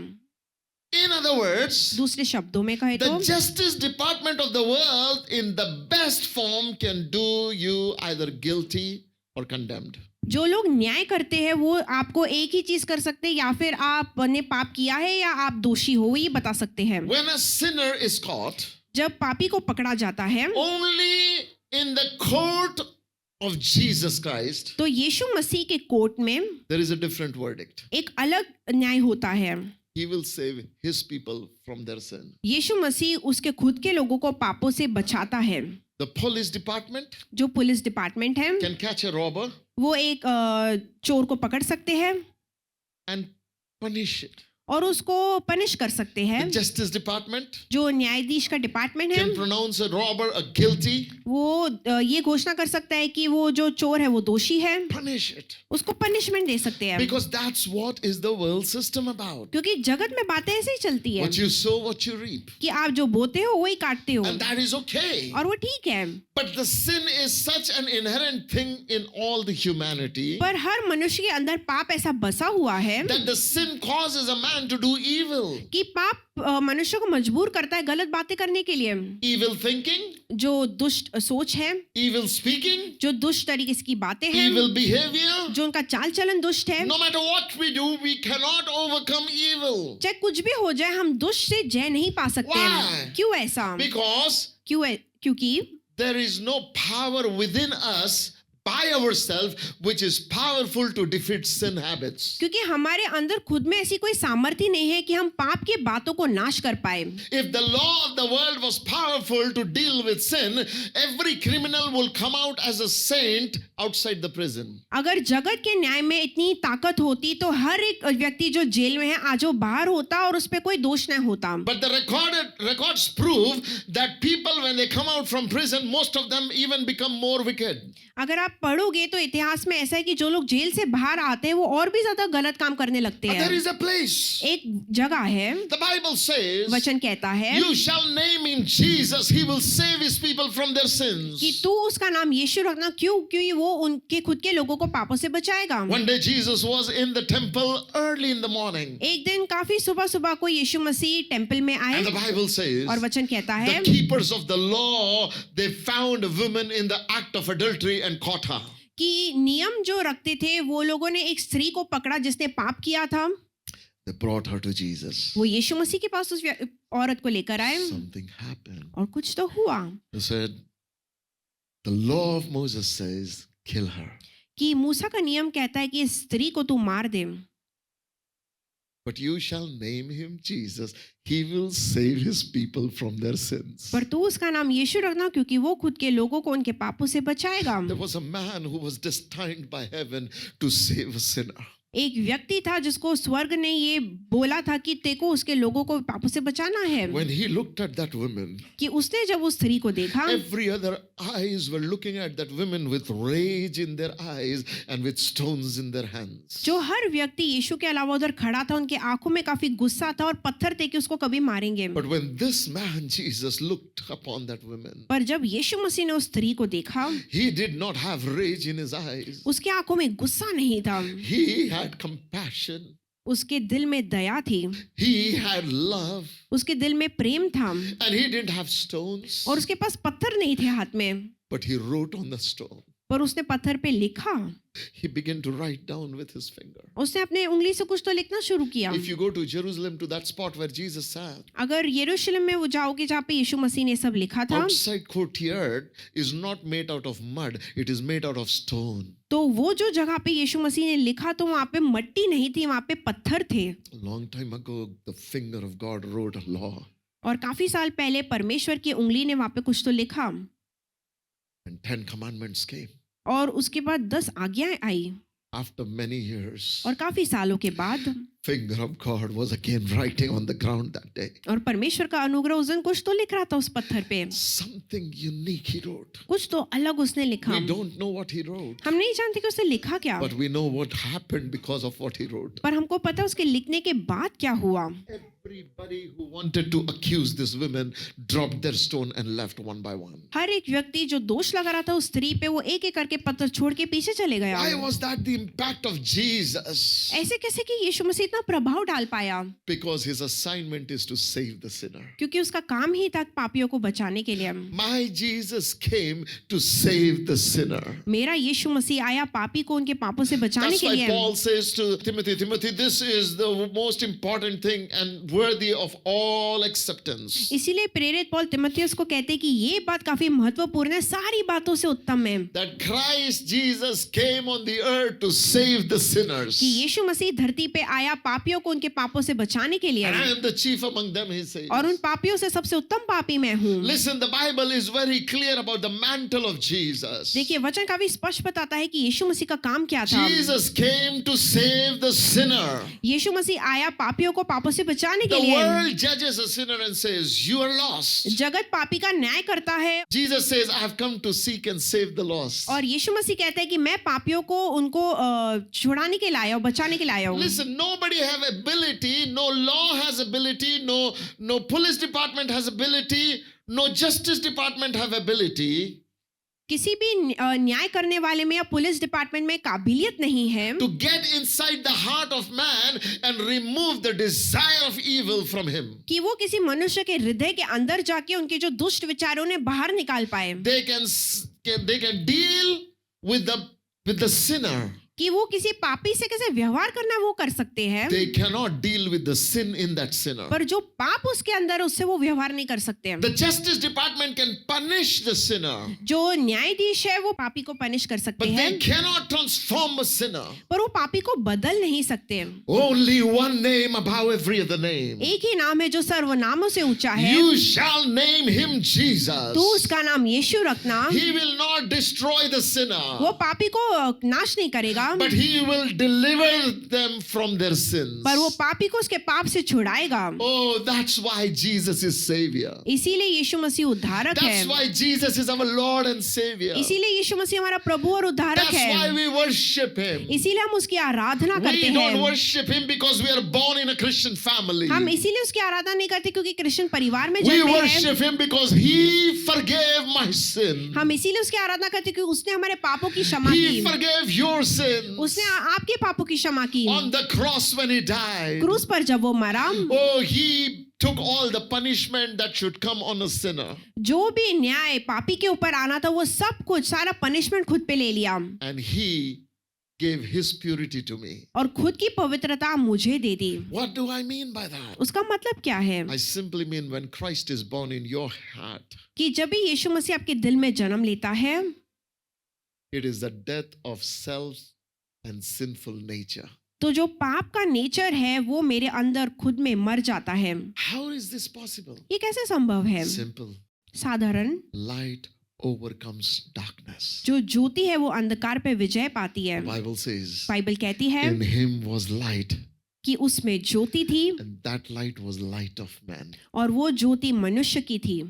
In other words, दूसरे शब्दों में कहे the तो justice department of the world in the best form can do you either guilty or condemned. जो लोग न्याय करते हैं वो आपको एक ही चीज कर सकते हैं, या फिर आपने पाप किया है या आप दोषी हो, ये बता सकते हैं। When a sinner is caught, जब पापी को पकड़ा जाता है only in the court of Jesus Christ तो यीशु मसीह के कोर्ट में there is a different verdict. एक अलग न्याय होता है। He will save his people from their sin. यीशु मसीह उसके खुद के लोगों को पापों से बचाता है। The police department जो पुलिस डिपार्टमेंट है can catch a robber वो एक चोर को पकड़ सकते हैं and punish it. और उसको पनिश कर सकते हैं। The justice department जो न्यायाधीश का डिपार्टमेंट है can pronounce a robber a guilty, वो ये घोषणा कर सकता है कि वो जो चोर है वो दोषी है, punish it. उसको पनिशमेंट दे सकते हैं। Because that's what is the world system about. क्योंकि जगत में बातें ऐसे ही चलती है What you sow, what you reap. कि आप जो बोते हो वही काटते हो, And that is okay. और वो ठीक है। But the sin is such an inherent thing in all the humanity पर हर मनुष्य के अंदर पाप ऐसा बसा हुआ है that the sin causes a man to do evil. कि पाप मनुष्य को मजबूर करता है गलत बातें करने के लिए। Evil thinking, जो दुष्ट सोच है, evil speaking, जो दुष्ट तरीके की बातें हैं, evil behavior. जो उनका चाल चलन दुष्ट है। No matter what we do, we cannot overcome evil. चाहे कुछ भी हो जाए हम दुष्ट से जय नहीं पा सकते Why? हैं। क्यों ऐसा? Because क्योंकि there is no power within us by ourselves which is powerful to defeat sin habits. क्योंकि हमारे अंदर खुद में ऐसी कोई सामर्थ्य नहीं है कि हम पाप की बातों को नाश कर पाए। If the law of the world was powerful to deal with sin, every criminal will come out as a saint outside the prison. अगर जगत के न्याय में इतनी ताकत होती तो हर एक व्यक्ति जो जेल में है आज वो बाहर होता और उस पर कोई दोष नहीं होता। But the records prove that people when they come out from prison, most of them even become more wicked. अगर आप पढ़ोगे तो इतिहास में ऐसा है कि जो लोग जेल से बाहर आते हैं वो और भी ज्यादा गलत काम करने लगते But हैं। there is a place. एक जगह है, The Bible says, वचन कहता है you shall name him Jesus, he will save his people from their sins. कि तू उसका नाम यीशु रखना, क्योंकि वो उनके खुद के लोगों को पापों से बचाएगा। One day Jesus was in the temple early in the morning. एक दिन काफी सुबह सुबह को यीशु मसीह टेंपल में आए And the Bible says, और वचन कहता है the keepers of the law, they found a woman in the act of adultery and caught her. कि नियम जो रखते थे वो लोगों ने एक स्त्री को पकड़ा जिसने पाप किया था। They brought her to Jesus. वो यीशु मसीह के पास उस औरत को लेकर आए Something happened. और कुछ तो हुआ They said, the law of Moses says, kill her. कि मूसा का नियम कहता है कि इस स्त्री को तू मार दे, But you shall name him Jesus. He will save his people from their sins. पर तू उसका नाम यीशु रखना क्योंकि वो खुद के लोगों को उनके पापों से बचाएगा। There was a man who was destined by heaven to save a sinner. एक व्यक्ति था जिसको स्वर्ग ने ये बोला था कि तेको उसके लोगों को पापों से बचाना है। When he looked at that woman, कि उसने जब उस स्त्री को देखा, every other eyes were looking at that woman with rage in their eyes and with stones in their hands. जो हर व्यक्ति यीशु के अलावा उधर खड़ा था उनके आंखों में काफी गुस्सा था और पत्थर थे कि उसको कभी मारेंगे। But when this man Jesus looked upon that woman, पर जब यीशु मसीह ने उस स्त्री को देखा, he did not have rage in his eyes. उसके आंखों में गुस्सा नहीं था, He had compassion. उसके दिल में दया थी, He had love. उसके दिल में प्रेम था And he didn't have stones. और उसके पास पत्थर नहीं थे हाथ में, But he wrote on the stone. पर उसने पत्थर पे लिखा। He began to write down with his finger. उसने अपने उंगली से कुछ तो लिखना शुरू किया। If you go to Jerusalem, to that spot where Jesus sat, अगर यरूशलेम में वो जाओगे जहाँ पे यीशु मसीह ने सब लिखा था, outside courtyard is not made out of mud, it is made out of stone. तो वो जो जगह पे यीशु मसीह ने लिखा तो वहाँ पे मट्टी नहीं थी, वहाँ पे पत्थर थे। A long time ago, the finger of God wrote a law. और काफी साल पहले परमेश्वर की उंगली ने वहाँ पे कुछ तो लिखा And 10 commandments came. और उसके बाद 10 आज्ञाएं आई After many years, और काफी सालों के बाद finger of God was again writing on the ground that day. और परमेश्वर का अनुग्रह उस दिन कुछ तो लिख रहा था उस पत्थर पे, Something unique he wrote. कुछ तो अलग उसने लिखा। We don't know what he wrote, हम नहीं जानते कि उसने लिखा क्या, but we know what happened because of what he wrote. पर हमको पता है उसके लिखने के बाद क्या हुआ। Everybody who wanted to accuse this woman dropped their stone and left one by one. हर एक व्यक्ति जो दोष लगा रहा था उस स्त्री पे वो एक एक करके पत्थर छोड़ के पीछे चले गया। Why was that the impact of Jesus? ऐसे कैसे कि यीशु मसीह इतना प्रभाव डाल पाया? Because his assignment is to save the sinner. क्योंकि उसका काम ही था पापियों को बचाने के लिए। My Jesus came to save the sinner. मेरा यीशु मसीह आया पापी को उनके पापों से बचाने That's के why लिए। Paul says to Timothy, Timothy, this is the most important thing and worthy of all acceptance. इसीलिए प्रेरित पौल तिमुथियुस को कहते हैं कि ये बात काफी महत्वपूर्ण है, सारी बातों से उत्तम है That Christ Jesus came on the earth to save the sinners. कि यीशु मसीह धरती पे आया पापियों को उनके पापों से बचाने के लिए, And I am the chief among them, he says. और उन पापियों से सबसे उत्तम पापी मैं हूँ। Listen, the Bible is very clear about the mantle of Jesus. देखिए वचन काफी स्पष्ट बताता है कि यीशु मसीह का काम क्या था। Jesus came to save the sinner. यीशु मसीह आया पापियों को पापों से बचाने के The लिए। world judges a sinner and says, you are lost. जगत पापी का न्याय करता है Jesus says, I have come to seek and save the lost. और यीशु मसीह कहता है कि मैं पापियों को उनको छुड़ाने के लिए आया हूँ, बचाने के लिए आया हूँ। Listen, nobody have ability, no law has ability, no police department has ability, no justice department have ability किसी भी न्याय करने वाले में या पुलिस डिपार्टमेंट में काबिलियत नहीं है to get inside the heart of man and remove the desire of evil from him. कि वो किसी मनुष्य के हृदय के अंदर जाके उनके जो दुष्ट विचारों ने बाहर निकाल पाए, They can deal with the sinner. कि वो किसी पापी से कैसे व्यवहार करना वो कर सकते हैं, They cannot deal with the sin in that sinner. पर जो पाप उसके अंदर उससे वो व्यवहार नहीं कर सकते हैं। The justice department can punish the sinner, जो न्यायाधीश है वो पापी को पनिश कर सकते but हैं, they cannot transform a sinner. पर वो पापी को बदल नहीं सकते। Only one name above every other name. एक ही नाम है जो सर्वनामों से ऊंचा है, You shall name him Jesus. तू उसका नाम यीशु रखना। He will not destroy the sinner, वो पापी को नाश नहीं करेगा, but he will deliver them from their sins. पर वो पापी को उसके पाप से छुड़ाएगा। Oh, that's why Jesus is Savior. इसीलिए यीशु मसीह उद्धारक That's है, why Jesus is our Lord and Savior. इसीलिए यीशु मसीह हमारा प्रभु और उद्धारक That's why है, we worship him. इसीलिए हम उसकी आराधना करते We don't हैं। worship him because we are born in a Christian family. हम इसीलिए उसकी आराधना नहीं करते क्योंकि कृष्ण परिवार में We जन्मे हैं। worship him because he forgave my sin. हम इसीलिए उसकी आराधना करते क्योंकि उसने हमारे पापों की क्षमा He की, forgave your sins उसने आपके पापों की क्षमा की। on the cross when he died. क्रूस पर जब वो मरा, Oh, he took all the punishment that should come on a sinner, जो भी न्याय पापी के ऊपर आना था वो सब कुछ सारा पनिशमेंट खुद पे ले लिया and he gave his purity to me. और खुद की पवित्रता मुझे दे दी। What do I mean by that? उसका मतलब क्या है? I simply mean when Christ is born in your heart, कि जब भी यीशु मसीह आपके दिल में जन्म लेता है, it is the death of self and sinful nature. तो जो पाप का नेचर है वो मेरे अंदर खुद में मर जाता है। How is this possible? ये कैसे संभव है? Simple. साधारण, Light overcomes darkness. जो ज्योति है वो अंधकार पे विजय पाती है। The Bible says, बाइबल कहती है in him was light, कि उसमें ज्योति थी and that light was light of man. और वो ज्योति मनुष्य की थी।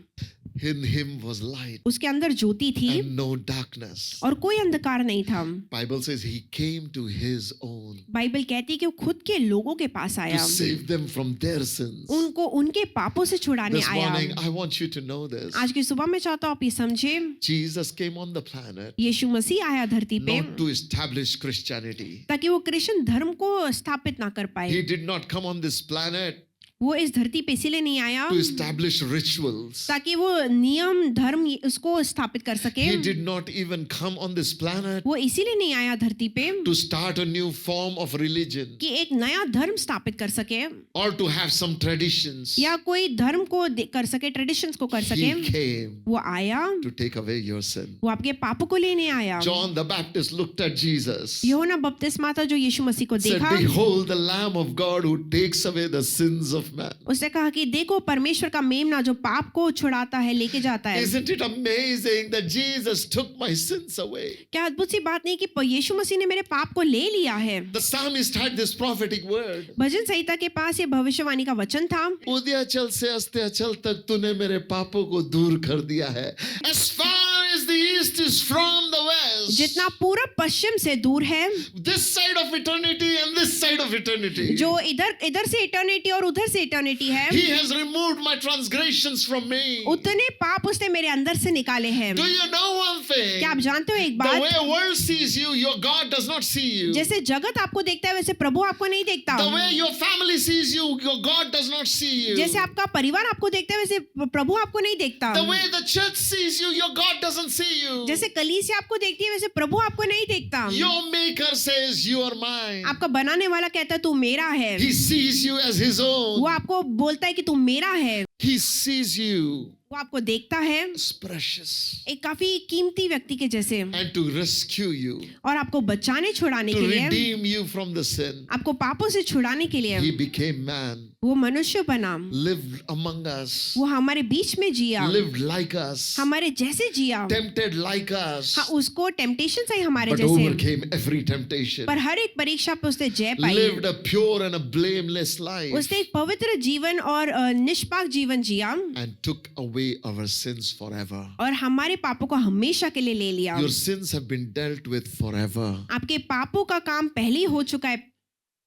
In him was light उसके अंदर ज्योति थी and no darkness. और कोई अंधकार नहीं था। Bible says he came to his own Bible कहती है कि वो खुद के लोगों के पास to आया, save them from their sins. उनको उनके पापों से छुड़ाने This आया। morning, I want you to know this. आज की सुबह मैं चाहता हूँ आप ये समझे, Jesus came on the planet यीशु मसीह आया धरती पे not to establish Christianity. ताकि वो कृष्ण धर्म को स्थापित ना कर He पाए। did not come on this planet वो इस धरती पे इसीलिए नहीं आया to establish rituals. ताकि वो नियम धर्म उसको स्थापित कर सके। He did not even come on this planet वो इसीलिए नहीं आया धरती पे to start a new form of religion कि एक नया धर्म स्थापित कर सके or to have some traditions. या कोई धर्म को कर सके, ट्रेडिशंस को कर सके। He came वो आया, to take away your sin. वो आपके पापों को लेने आया। John the Baptist looked at Jesus, यूहन्ना बपतिस्मा था जो यीशु मसीह को said, देखा, "Behold the Lamb of God who takes away the sins of man." उसने कहा कि देखो परमेश्वर का मेमना जो पाप को छुड़ाता है, लेके जाता है। Isn't it amazing that Jesus took my sins away? क्या अद्भुत सी बात नहीं कि यीशु मसीह ने मेरे पाप को ले लिया है। The psalmist had this prophetic word. भजन संहिता के पास ये भविष्यवाणी का वचन था, उदयाचल से अस्ताचल तक तूने मेरे पापों को दूर कर दिया है. As far as the east is from the west. जितना पूरब पश्चिम से दूर है, This side of eternity and this side of eternity. जो इधर से इटर्निटी और उधर से इटर्निटी है, He has removed my transgressions from me. उतने पाप उसने मेरे अंदर से निकाले हैं। Do you know one thing? क्या आप जानते हो एक The बात, way world sees you, your God does not see you. जैसे जगत आपको देखता है वैसे प्रभु आपको नहीं देखता। The way your family sees you, your God does not see you. जैसे आपका परिवार आपको देखता है वैसे प्रभु आपको नहीं देखता। The way the church sees you, your God doesn't see you. जैसे कलीसिया आपको देखती है वैसे प्रभु आपको नहीं देखता। Your maker says you are mine. आपका बनाने वाला कहता है तू मेरा है, He sees you as his own. वो आपको बोलता है कि तू मेरा है, He sees you वो आपको देखता है as precious. एक काफी कीमती व्यक्ति के जैसे, And to rescue you, और आपको बचाने छुड़ाने to के लिए, redeem you from the sin, आपको पापों से छुड़ाने के लिए He became man, वो मनुष्य बना, lived among us, वो हमारे बीच में जिया, lived like us, हमारे जैसे जिया। tempted like us, हाँ, उसको टेम्पटेशन आई हमारे but जैसे, overcame every temptation, पर हर एक परीक्षा पे उसने जय पाई। lived a pure and a blameless life, उसने एक पवित्र जीवन और निष्पाक जीवन जिया and took away our sins forever. और हमारे पापों को हमेशा के लिए ले लिया। Your sins have been dealt with forever. आपके पापों का काम पहले ही हो चुका है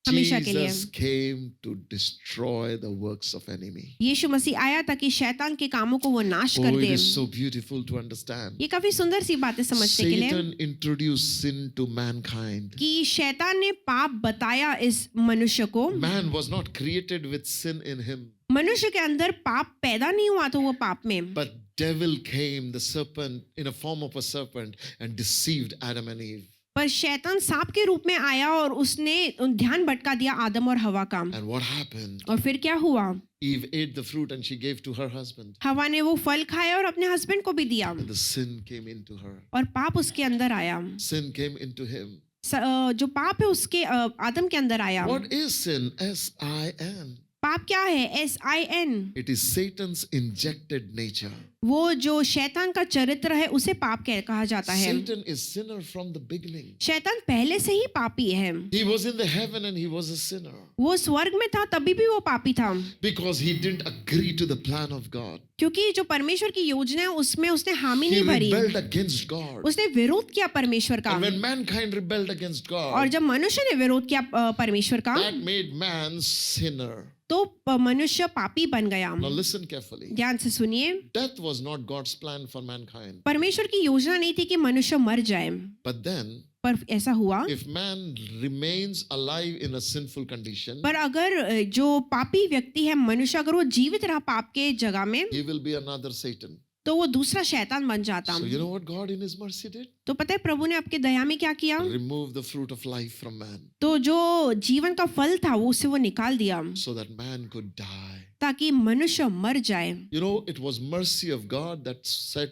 हमेशा के लिए। Jesus came to destroy the works of enemy. यीशु मसीह आया ताकि शैतान के कामों को वो नाश Oh, कर it they. is so beautiful to understand. ये काफी सुंदर सी बातें समझने के लिए Satan introduced sin to mankind. कि शैतान ने पाप बताया इस मनुष्य को। Man was not created with sin in him, मनुष्य के अंदर पाप पैदा नहीं हुआ तो वो पाप में, but devil came, the serpent, in a form of a serpent, and deceived Adam and Eve. पर शैतान सांप के रूप में आया और उसने ध्यान भटका दिया आदम और हवा का। And what happened? और फिर क्या हुआ? Eve ate the fruit and she gave to her husband. हवा ने वो फल खाया और अपने हस्बैंड को भी दिया And the sin came into her. और पाप उसके अंदर आया। Sin came into him. जो पाप है उसके आदम के अंदर आया। What is sin? S-I-N. पाप क्या है? SIN। It is Satan's injected nature. वो जो शैतान का चरित्र है उसे पाप कहा जाता है। Satan is sinner from the beginning. शैतान पहले से ही पापी है। He was in the heaven and he was a sinner. वो स्वर्ग में था तभी भी वो पापी था, Because he didn't agree to the plan of God. क्योंकि जो परमेश्वर की योजना है उसमें उसने हामी He नहीं भरी, rebelled against God. उसने विरोध किया परमेश्वर का। And when mankind rebelled against और God, जब मनुष्य ने विरोध किया परमेश्वर का that made man sinner. तो मनुष्य पापी बन गया। Now listen carefully. ध्यान से सुनिए, Death was not God's plan for mankind. परमेश्वर की योजना नहीं थी कि मनुष्य मर जाए, But then, पर ऐसा हुआ। if man remains alive in a sinful condition, पर अगर जो पापी व्यक्ति है मनुष्य, अगर वो जीवित रहा पाप के जगह में, he will be another Satan. तो वो दूसरा शैतान बन जाता। So you know what God in his mercy did? तो पता है प्रभु ने आपके दया में क्या किया? Remove the fruit of life from man तो जो जीवन का फल था वो उसे वो निकाल दिया so that man could die. ताकि मनुष्य मर जाए। You know, it was mercy of God that said,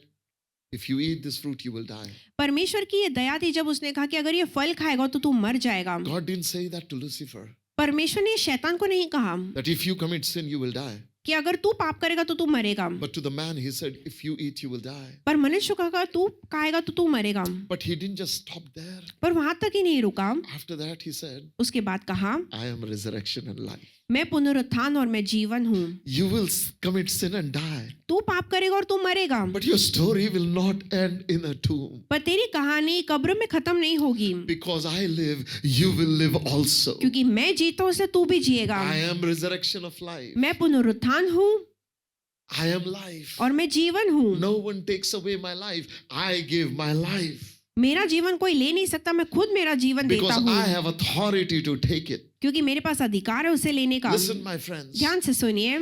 if you eat this fruit, you will die. परमेश्वर की ये दया थी जब उसने कहा कि अगर ये फल खाएगा तो तू मर जाएगा। God didn't say that to Lucifer, परमेश्वर ने शैतान को नहीं कहा that if you commit sin, you will die. कि अगर तू पाप करेगा तो तू मरेगा, But to the man, he said, if you eat, you will die. पर मनुष्य को कहा तू खाएगा तो तू मरेगा। But he didn't just stop there. पर वहां तक ही नहीं रुका, After that, he said, उसके बाद कहा I am resurrection and life. मैं पुनरुत्थान और मैं जीवन हूँ। You will commit sin and die. तू पाप करेगा और तू मरेगा, But your story will not end in a tomb. पर तेरी कहानी कब्र में खत्म नहीं होगी, Because I live, you will live also. क्योंकि मैं जीता हूँ इसलिए तू भी जिएगा। I am resurrection of life. मैं पुनरुत्थान हूँ I am life. और मैं जीवन हूँ। No one takes away my life. I give my life. मेरा जीवन कोई ले नहीं सकता, मैं खुद मेरा जीवन देता Because I हूँ, have authority to take it. क्योंकि मेरे पास अधिकार है उसे लेने का। Listen, my friends. ध्यान से सुनिए,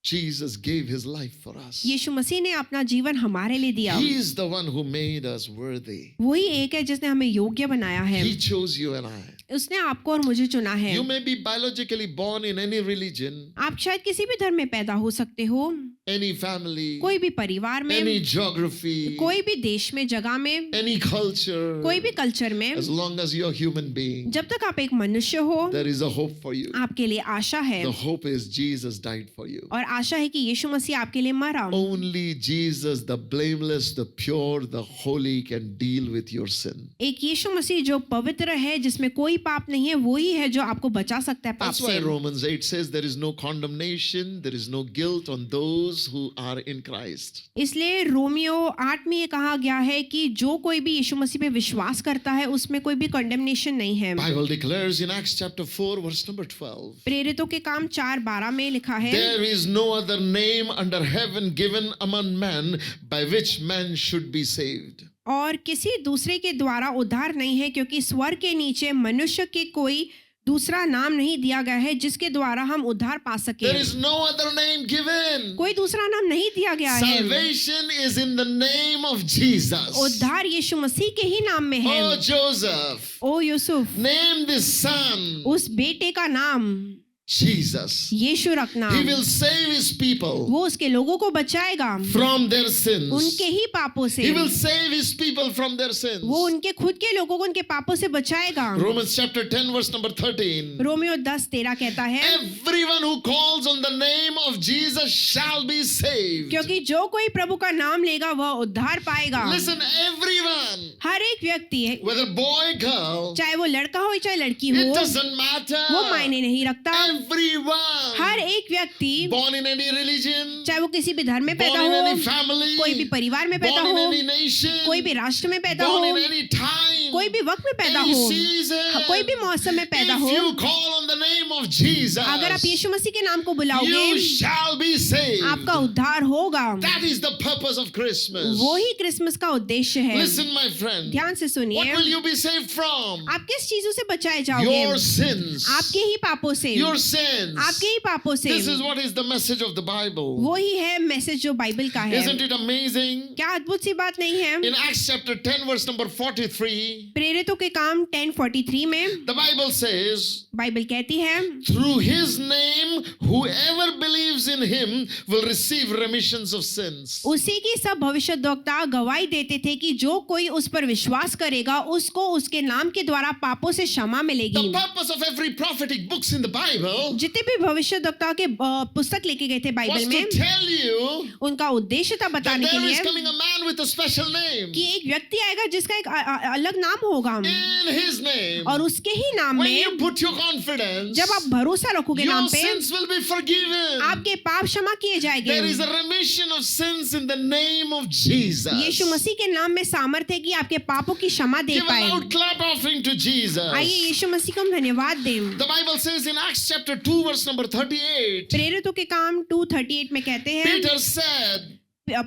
Jesus gave his life for us. यीशु मसीह ने अपना जीवन हमारे लिए दिया। He is the one who made us worthy. वही एक है जिसने हमें योग्य बनाया है। He chose you and I. उसने आपको और मुझे चुना है। You may be biologically born in any religion, आप शायद किसी भी धर्म में पैदा हो सकते हो, any family, कोई भी परिवार में, any geography, कोई भी देश में, जगह में, any culture. कोई भी कल्चर में। As long as you're a human being, जब तक आप एक मनुष्य हो, there is a hope for you. आपके लिए आशा है, The hope is Jesus died for you. और आशा है कि यीशु मसीह आपके लिए मरा। Only Jesus, the blameless, the pure, the holy, can deal with your sin. एक यीशु मसीह जो पवित्र है, जिसमें कोई पाप नहीं है, वही है जो आपको बचा सकता है पाप That's why से। Romans 8 says there is no condemnation, there is no guilt on those who are in Christ. इसलिए रोमियो 8 में ये कहा गया है कि जो कोई भी यीशु मसीह पे विश्वास करता है उसमें कोई भी कंडेमनेशन नहीं है। Bible declares in Acts chapter 4 verse number 12. प्रेरितों के काम 4:12 में लिखा है, There is no other name under heaven given among men by which men should be saved. और किसी दूसरे के द्वारा उद्धार नहीं है, क्योंकि स्वर्ग के नीचे मनुष्य के कोई दूसरा नाम नहीं दिया गया है जिसके द्वारा हम उद्धार पा सके। There is no other name given. कोई दूसरा नाम नहीं दिया गया है। Salvation is in the name of Jesus. उद्धार यीशु मसीह के ही नाम में है। Oh Joseph, O Yusuf, name this son उस बेटे का नाम Jesus. यीशु रखना। He will save his people वो उसके लोगों को बचाएगा from their sins. उनके ही पापों से। He will save his people from their sins. वो उनके खुद के लोगों को उनके पापों से बचाएगा। Romans chapter 10 verse number 13. Romeo 10:13 कहता है, Everyone who calls on the name of Jesus shall be saved. क्योंकि जो कोई प्रभु का नाम लेगा वह उद्धार पाएगा। Listen, everyone, हर एक व्यक्ति है, whether boy, girl, चाहे वो लड़का हो चाहे लड़की it हो, doesn't matter. वो मायने नहीं रखता। Everyone, हर एक व्यक्ति, born in any religion, चाहे वो किसी भी धर्म में पैदा born in हो, any family, कोई भी परिवार में पैदा born in हो, any nation, कोई भी राष्ट्र में पैदा born हो, in any time, कोई भी वक्त में पैदा any हो, season, कोई भी मौसम में पैदा if हो, you call on the name name of Jesus, अगर आप यीशु मसीह के नाम को बुलाओगे you shall be saved. आपका उद्धार होगा। That is the purpose of Christmas. वो ही क्रिसमस का उद्देश्य है। Listen, my friend. ध्यान से What सुनिए, will you be saved from? आप किस चीजों से बचाए जाओगे? Your sins. आपके ही पापों से, Your sins. आपके ही पापों से। This is what is the message of the Bible. वो ही है मैसेज जो बाइबल का है। Isn't it amazing? क्या अद्भुत सी बात नहीं है? In Acts chapter 10 verse number 43, प्रेरितों के काम 10:43 में the Bible says, बाइबल कहती है, through his name whoever believes in him will receive remissions of sins. उसी की सब भविष्यद्वक्ता गवाही देते थे कि जो कोई उस पर विश्वास करेगा उसको उसके नाम के द्वारा पापों से क्षमा मिलेगी। The purpose of every prophetic books in the Bible जितने भी भविष्यद्वक्ता के पुस्तक लेके गए थे was बाइबल to में, tell you उनका उद्देश्य था that बताने के there is लिए coming a man with a special name. कि एक व्यक्ति आएगा जिसका एक अलग नाम होगा In his name, और उसके ही नाम when में you put your confidence, जब आप भरोसा रखोगे नाम your पे, sins will be forgiven. आपके पाप क्षमा किए जाएंगे। There is a remission of sins in the name of Jesus. यीशु मसीह के नाम में सामर्थ्य है कि आपके पापों की क्षमा दे Give a पाए। loud clap offering to Jesus. आइए यीशु मसीह को हम धन्यवाद दें। The Bible says in Acts chapter 2 verse number 38, प्रेरितों के काम 2:38 में कहते हैं, Peter said,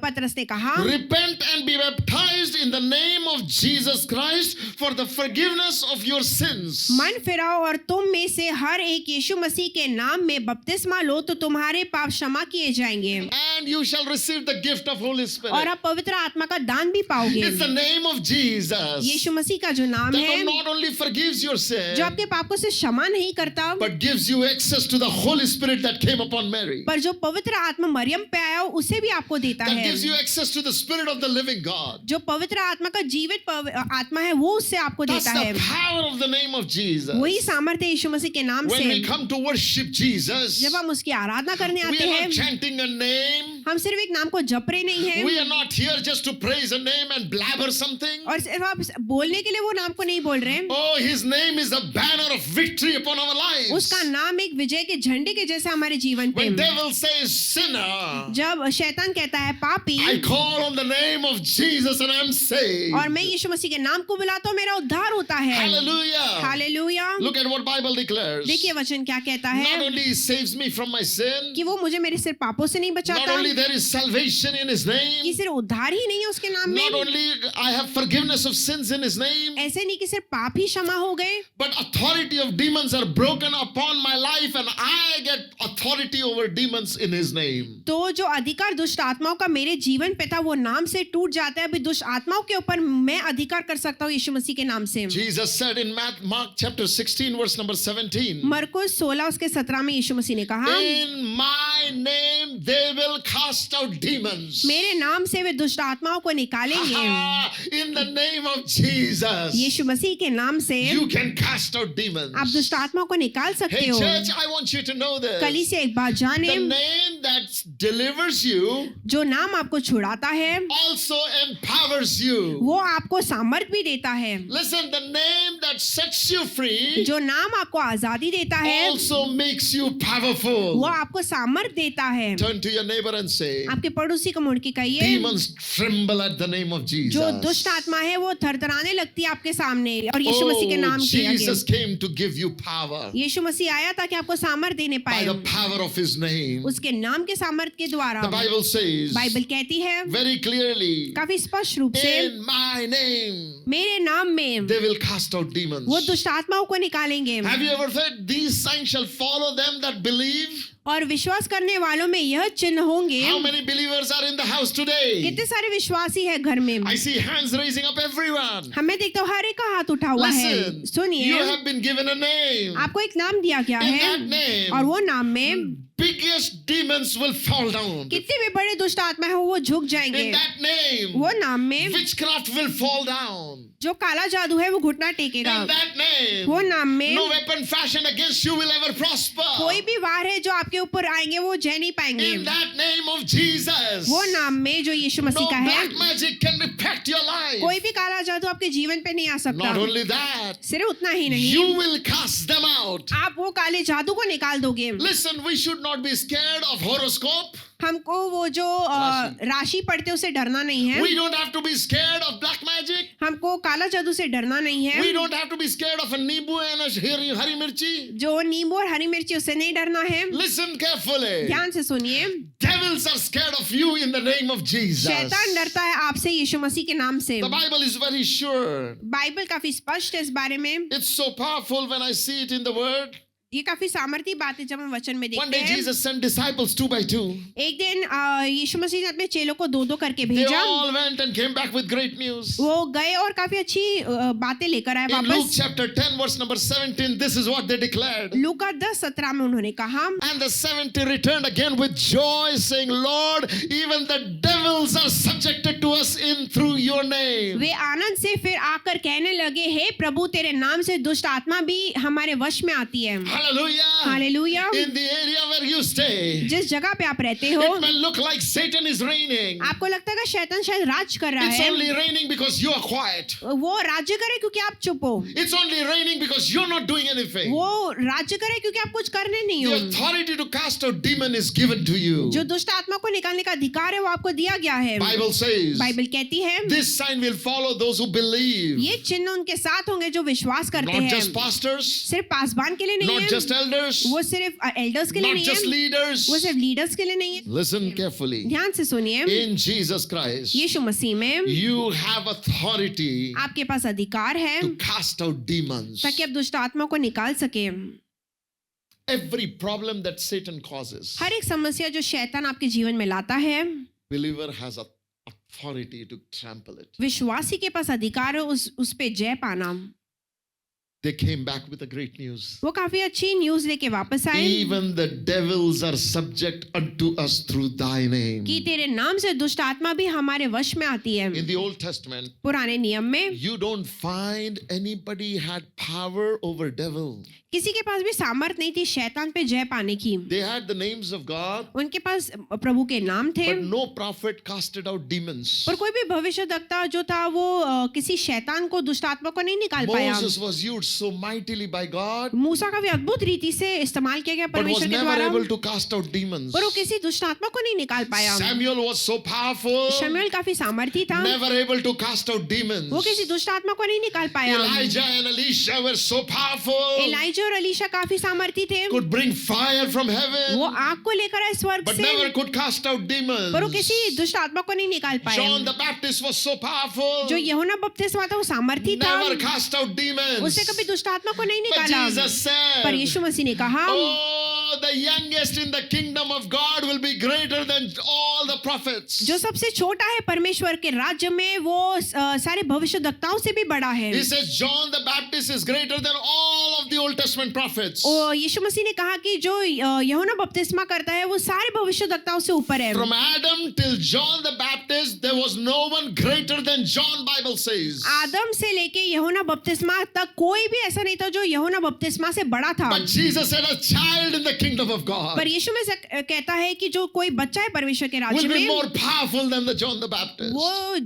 पतरस ने कहा, repent and be baptized in the name of Jesus Christ for the forgiveness of your sins. मन फिराओ और तुम में से हर एक यीशु मसीह के नाम में बपतिस्मा लो तो तुम्हारे पाप क्षमा किए जाएंगे And you shall receive the gift of Holy और Spirit. आप पवित्र आत्मा का दान भी पाओगे। It's the name of Jesus यीशु मसीह का जो नाम है that not only forgives your sin, जो आपके पापों से क्षमा नहीं करता but gives you access to the Holy Spirit that came upon Mary. पर जो पवित्र आत्मा मरियम पे आया उसे भी आपको देता That है। gives you access to the Spirit of the living God. जो पवित्र आत्मा का जीवित आत्मा है वो उससे आपको That's देता है। the power of the name of Jesus. वही सामर्थ्य यीशु मसीह के नाम When we से come to worship Jesus, जब हम उसकी आराधना करने we आते are हैं, not chanting a name. हम सिर्फ एक नाम को जप रहे नहीं है We are not here just to praise a name and blabber something. और सिर्फ आप बोलने के लिए वो नाम को नहीं बोल रहे हैं। Oh, his name is a banner of victory upon our lives. उसका नाम एक विजय के झंडे के जैसा हमारे जीवन पे। When devil says sinner, जब शैतान कहता है पापी I call on the name of Jesus and I'm saved. और मैं यीशु मसीह के नाम को बुलाता हूँ मेरा उद्धार होता है। Hallelujah. Hallelujah. Look at what Bible declares. देखिए वचन क्या कहता Not है only he saves me from my sin, कि वो मुझे मेरे सिर्फ पापों से नहीं not बचाता, only there is salvation in his कि name, सिर्फ उद्धार ही नहीं है उसके नाम not में, only I have forgiveness of sins in his name, ऐसे नहीं कि सिर्फ पाप ही क्षमा हो गए, but authority of demons are broken upon my life and I get authority over demons in his name. तो जो अधिकार दुष्ट आत्माओं का मेरे जीवन पे था वो नाम से टूट जाता है। अभी दुष्ट आत्माओं के ऊपर मैं अधिकार कर सकता हूँ यीशु मसीह के नाम से। Jesus said in Mark chapter 16 verse number 17, मरकुस 16 उसके 17 में यीशु मसीह ने कहा, in my name they will cast out demons. मेरे नाम से वे दुष्ट आत्माओं को निकालेंगे। In the name of Jesus, यीशु मसीह के नाम से you can cast out demons. आप दुष्ट आत्माओं को निकाल सकते Hey हो। church, I want you to know this. कली से एक बात जाने, The name that delivers you जो नाम आपको छुड़ाता है also empowers you. वो आपको सामर्थ भी देता है। Listen, the name that sets you free जो नाम आपको आजादी देता है also makes you वो powerful. आपको सामर्थ देता है। Turn to your neighbor and say, आपके पड़ोसी को मुड़ के कहिए, demons tremble at the name of Jesus. जो दुष्ट आत्मा है वो थरथराने लगती है आपके सामने और यीशु मसीह के नाम Oh, के Jesus आगे। came to give you power यीशु मसीह आया ताकि आपको सामर्थ देने by पाए the power of his name. उसके नाम के सामर्थ के द्वारा। The Bible says बाइबल कहती है very clearly, काफी स्पष्ट रूप से, in my name मेरे नाम में they will cast out demons. वो दुष्ट आत्माओं को निकालेंगे Have you ever said these signs shall follow them that believe? और विश्वास करने वालों में यह चिन्ह होंगे। How many believers are in the house today? कितने सारे विश्वासी है घर में? I see hands raising up everyone. हमें देखता हूँ हर एक का हाथ उठा हुआ है। Listen, you सुनिए, have been given a name. आपको एक नाम दिया गया In है that name, और वो नाम में biggest demons will fall down. कितने भी बड़े दुष्ट आत्मा है वो झुक जाएंगे। In that name, वो नाम में witchcraft will fall down. जो काला जादू है वो घुटना टेकेगा। In that name, वो नाम में no weapon fashioned against you will ever prosper. कोई भी वार है जो आपके ऊपर आएंगे वो जय नहीं पाएंगे। In that name of Jesus, वो नाम में जो यीशु no मसीह का है, black magic can impact your life. कोई भी काला जादू आपके जीवन पे नहीं आ सकता। Not only that, सिर्फ उतना ही नहीं, you will cast them out. आप वो काले जादू को निकाल दोगे। Listen, we should not be scared of horoscope. हमको वो जो राशि पढ़ते उससे डरना नहीं है। We don't have to be scared of black magic. हमको काला जादू से डरना नहीं है। We don't have to be scared of a नींबू and a हरी मिर्ची. जो नींबू और हरी मिर्ची उससे नहीं डरना है। Listen carefully. ध्यान से सुनिए। Devils are scared of you in the name of Jesus. शैतान डरता है आपसे यीशु मसीह के नाम से। The Bible is very sure. Bible काफी स्पष्ट है इस बारे में। It's so powerful when I see it in the Word. ये काफी सामर्थी बात है जब हम वचन में One देखते day हैं। Jesus sent disciples 2 by 2. एक दिन यीशु मसीह ने अपने चेलों को दो दो करके They भेजा। all went and came back with great news. वो गए और काफी अच्छी बातें लेकर आए In Luke वापस। chapter 10 verse number 17, this is what they declared. लूका 10:17 में उन्होंने कहा, And the 70 returned again with joy, saying, Lord, even the devils are subjected to us in through your name. वे आनंद से फिर आकर कहने लगे, हे प्रभु तेरे नाम से दुष्ट आत्मा भी हमारे वश में आती है। Hallelujah. Hallelujah. In the area where you stay, जिस जगह पे आप रहते हो, it may look like Satan is reigning. आपको लगता है कि शैतान शायद राज कर रहा It's है। only reigning because you are quiet. वो राज्य करे क्योंकि आप चुप हो। It's only reigning because you're not doing anything. वो राज्य करे क्योंकि आप कुछ करने नहीं The हो। authority to cast out demon is given to you. जो दुष्ट आत्मा को निकालने का अधिकार है वो आपको दिया गया है। Bible says, बाइबल कहती है, this sign will follow those who believe. ये चिन्ह उनके साथ होंगे जो विश्वास करते Not हैं। just pastors, सिर्फ पासबान के लिए नहीं not है, just elders, वो सिर्फ एल्डर्स के लिए not नहीं just है, leaders. वो सिर्फ लीडर्स के लिए नहीं है। Listen carefully. ध्यान से सुनिए, In Jesus Christ, यीशु मसीह में you have authority आपके पास अधिकार है to cast out demons. ताकि आप दुष्ट आत्मा को निकाल सके। Every problem that Satan causes, हर एक समस्या जो शैतान आपके जीवन में लाता है, believer has authority to trample it. विश्वासी के पास अधिकार है उस पे जय पाना। They came back with a great news. वो काफी अच्छी न्यूज लेके वापस आए Even the devils are subject unto us through thy name. कि तेरे नाम से दुष्ट आत्मा भी हमारे वश में आती है। In the Old Testament, पुराने नियम में you don't find anybody had power over devil. किसी के पास भी सामर्थ नहीं थी शैतान पे जय पाने की। They had the names of God, उनके पास प्रभु के नाम थे, but no prophet casted out demons. पर कोई भी भविष्यद्वक्ता जो था वो किसी शैतान को दुष्ट आत्मा को नहीं निकाल पाया। Moses was used so mightily by God, मूसा का भी अद्भुत रीति से इस्तेमाल किया गया but was परमेश्वर के never द्वारा, able to cast out demons. पर वो किसी दुष्ट आत्मा को नहीं निकाल पाया। Samuel was so powerful, शमूएल काफी सामर्थी था, never able to cast out demons. वो किसी दुष्ट आत्मा को नहीं निकाल पाया। Elijah and Elisha were so powerful, Eliza और अलीशा काफी सामर्थी थे, could bring fire from वो heaven, आग को लेकर आए स्वर्ग but से, never could cast out demons. पर वो किसी दुष्ट आत्मा को नहीं निकाल पाया। John the Baptist was so powerful, जो यूहन्ना बपतिस्मा था वो सामर्थी था, never cast out demons. उसने कभी दुष्ट आत्मा को नहीं But निकाला। Jesus पर said, यीशु मसीह ने कहा, oh, the youngest in the kingdom of God will be greater than all the prophets. जो सबसे छोटा है परमेश्वर के राज्य में वो सारे भविष्यद्वक्ताओं से भी बड़ा है। He says John the Baptist is greater than all of the Old Testament prophets. और यीशु मसीह ने कहा कि जो यूहन्ना बपतिस्मा करता है वो सारे भविष्यद्वक्ताओं से ऊपर है। From Adam till John the Baptist, there was no one greater than John, Bible says. आदम से लेके यूहन्ना बपतिस्मा तक कोई भी ऐसा नहीं था जो यूहन्ना बपतिस्मा से बड़ा था। But Jesus said a child in the kingdom of God पर यीशु में से कहता है कि जो कोई बच्चा है परमेश्वर के राज्य will be में, more powerful than the John the Baptist. वो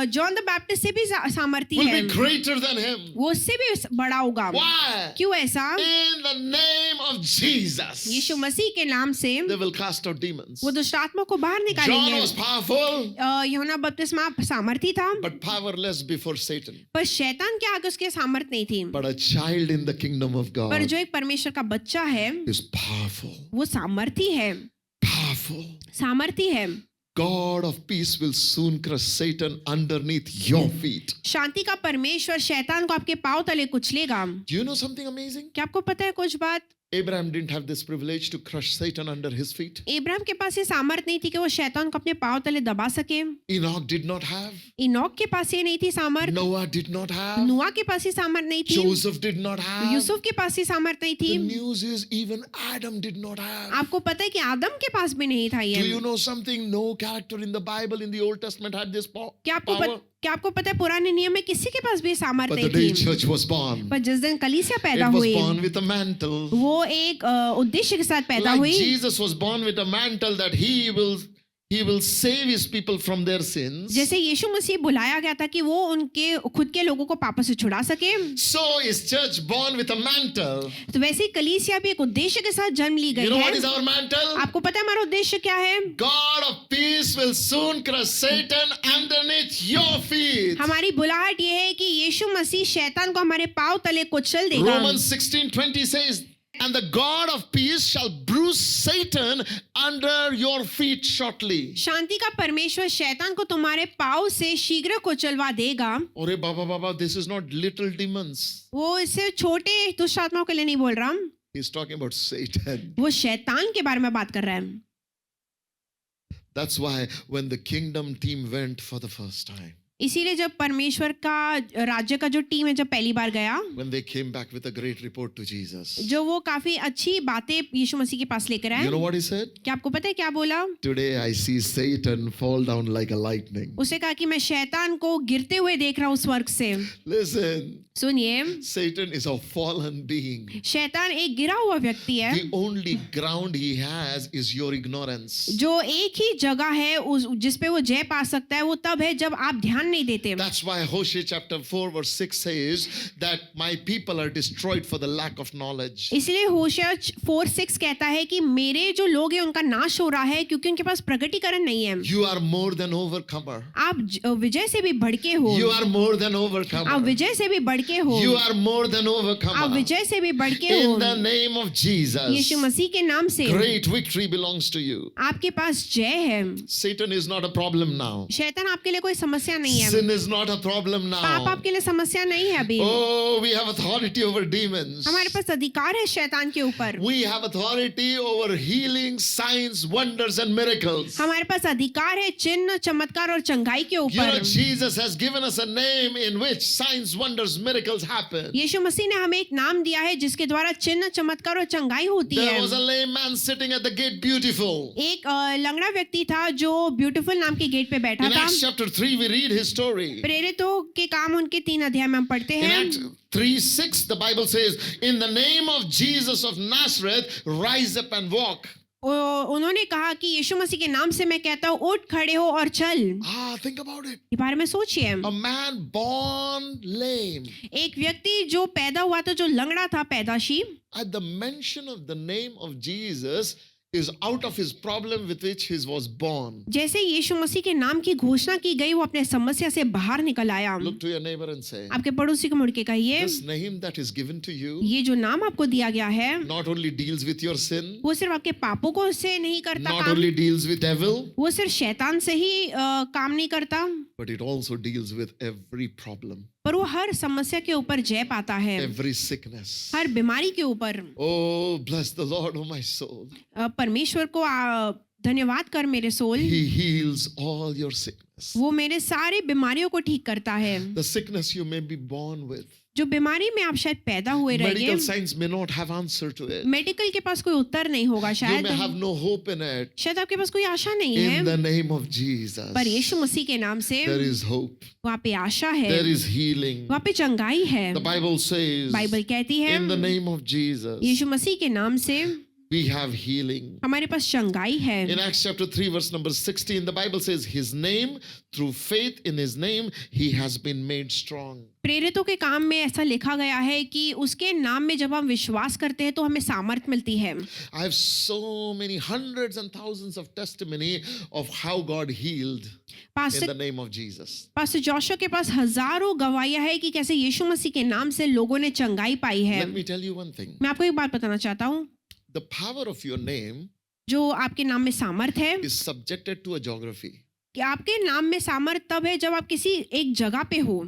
जॉन द बैप्टिस्ट से भी सामर्थी Will है, be greater than him. वो उससे भी बड़ा होगा। Why? क्यों ऐसा? In the name of Jesus, यीशु मसीह के नाम से they will cast out demons. वो दुष्ट आत्मा को बाहर John निकालेंगे। was powerful, यूहन्ना बपतिस्मा सामर्थी था, but powerless before Satan. पर शैतान के आगे उसके सामर्थ नहीं थी। But a child in the kingdom of पर God जो एक परमेश्वर का बच्चा है is powerful. वो सामर्थी है, Powerful. सामर्थी है। God of peace will soon crush Satan underneath your feet. शांति का परमेश्वर शैतान को आपके पांव तले कुचलेगा। Do you know something amazing? क्या आपको पता है कुछ बात? Abraham didn't have this privilege to crush Satan under his feet. Ibrahim के पास ये सामर्थ नहीं थी कि वो शैतान को अपने पांव तले दबा सके। Enoch did not have. Enoch के पास ये नहीं थी सामर्थ, Noah did not have. नुआ के पास ये सामर्थ नहीं थी, Joseph did not have. Yusuf के पास ये सामर्थ नहीं The थी। news is even Adam did not have. आपको पता है कि आदम के पास भी नहीं था Do ये। you know something? No character in the Bible in the Old Testament had this power. क्या आपको पता है पुराने नियम में किसी के पास भी सामर्थ But नहीं the day थी। church was born, पर जिस दिन कलीसिया पैदा it was हुई, born with a mantle. वो एक उद्देश्य के साथ पैदा Like हुई। Jesus was born with a mantle that he He will save his people from their sins. जैसे यीशु मसीह बुलाया गया था कि वो उनके खुद के लोगों को पापों से छुड़ा सके, So is church born with a mantle. तो वैसे ही कलीसिया भी एक उद्देश्य के साथ जन्म ली You गई know है। what is our mantle? आपको पता है हमारा उद्देश्य क्या है? God of peace will soon crush Satan underneath your feet. हमारी बुलाहट ये है कि यीशु मसीह शैतान को हमारे पांव तले कुचल देगा। Romans 16:20 says, and the God of peace shall bruise Satan under your feet shortly. शांति का परमेश्वर शैतान को तुम्हारे पांव से शीघ्र कुचलवा देगा। Ore Baba, this is not little demons. वो इससे छोटे दुष्ट आत्माओं के लिए नहीं बोल रहा, He's talking about Satan. वो शैतान के बारे में बात कर रहा है। That's why when the kingdom team went for the first time, इसीलिए जब परमेश्वर का राज्य का जो टीम है जब पहली बार गया, when they came back with a great report to Jesus, जो वो काफी अच्छी बातें यीशु मसीह के पास लेकर आए, you know what he said? क्या आपको पता है क्या बोला? Today I see Satan fall down like a lightning. उसे कहा कि मैं शैतान को गिरते हुए देख रहा हूँ स्वर्ग से। Listen, सुनिए, Satan is a fallen being. शैतान एक गिरा हुआ व्यक्ति है। The only ground he has is your ignorance. जो एक ही जगह है उस जिस पे वो जय पा सकता है वो तब है जब आप ध्यान नहीं देते। That's why Hosea chapter 4 verse 6 says that my people are destroyed for the lack of knowledge. इसलिए होशिया 4:6 कहता है कि मेरे जो लोग हैं उनका नाश हो रहा है क्योंकि उनके पास प्रगटीकरण नहीं है। You are more than overcomer. आप विजय से भी बढ़के हो। You are more than आप overcomer. विजय से भी बढ़के हो। You are more than आप overcomer. विजय से भी बढ़के हो। In the name of Jesus, यीशु मसीह के नाम से great victory belongs to you. आपके पास जय है। Satan is not a problem now. शैतान आपके लिए कोई समस्या नहीं है। Sin is not a problem पाप now. आपके लिए समस्या नहीं है अभी। Oh, we have authority over demons. हमारे पास अधिकार है शैतान के ऊपर। We have authority over healing, signs, wonders, and miracles. हमारे पास अधिकार है चिन्ह, चमत्कार और चंगाई के You know, ऊपर। Jesus has given us a name in which signs, wonders, miracles happen. यीशु मसीह ने हमें एक नाम दिया है जिसके द्वारा चिन्ह, चमत्कार और चंगाई होती There है। was a lame man sitting at the gate, beautiful. एक लंगड़ा व्यक्ति था जो ब्यूटीफुल नाम के गेट पे बैठा In था। Acts chapter 3, we read his story. प्रेरितों के काम उनके 3 अध्याय में हम पढ़ते In हैं। Acts 3:6, the Bible says, in the name of Jesus of Nazareth, rise up and walk. उन्होंने कहा कि यीशु मसीह के नाम से मैं कहता हूँ उठ खड़े हो और चल। Think about it. इस बारे में सोचिए, A man born lame. एक व्यक्ति जो पैदा हुआ था जो लंगड़ा था पैदाशी, At the mention of the name of Jesus, is out of his problem with which he was born. जैसे यीशु मसीह के नाम की घोषणा की गई वो अपने समस्या से बाहर निकल आया। Look to your neighbor and say, आपके पड़ोसी को मुड़ के कहिए, this name that is given to you ये जो नाम आपको दिया गया है not only deals with your sin, वो सिर्फ आपके पापों को से नहीं करता not काम, only deals with devil, वो सिर्फ शैतान से ही काम नहीं करता, but it also deals with every problem, पर वो हर समस्या के ऊपर जय पाता है, every sickness. हर बीमारी के ऊपर। Oh, bless the Lord, oh my soul. परमेश्वर को धन्यवाद कर मेरे soul, He heals all your sickness. वो मेरे सारे बीमारियों को ठीक करता है। The sickness you may be born with. जो बीमारी में आप शायद पैदा हुए रहिए, Medical science may not have answer to it. Medical के पास कोई उत्तर नहीं होगा You शायद, may have no hope in it. शायद आपके पास कोई आशा नहीं In है, the name of Jesus, पर यीशु मसीह के नाम से there is hope. वहाँ पे आशा है, There is healing. वहाँ पे चंगाई है। The Bible says, बाइबल कहती है in the name of Jesus, यीशु मसीह के नाम से we have healing. हमारे पास चंगाई है। In Acts chapter 3 verse number 16, the Bible says, his name, through faith in his name, he has been made strong. प्रेरितों के काम में ऐसा लिखा गया है कि उसके नाम में जब हम विश्वास करते हैं तो हमें सामर्थ मिलती है। I have so many hundreds and thousands of testimony of how God healed in the name of Jesus. Pastor Joshua के पास हजारों गवाहियां है कि कैसे यीशु मसीह के नाम से लोगों ने चंगाई पाई है। Let me tell you one thing. मैं आपको एक बात बताना चाहता हूँ, The power of your name जो आपके नाम में सामर्थ है, is subjected to a geography. कि आपके नाम में सामर्थ तब है जब आप किसी एक जगह पे हो।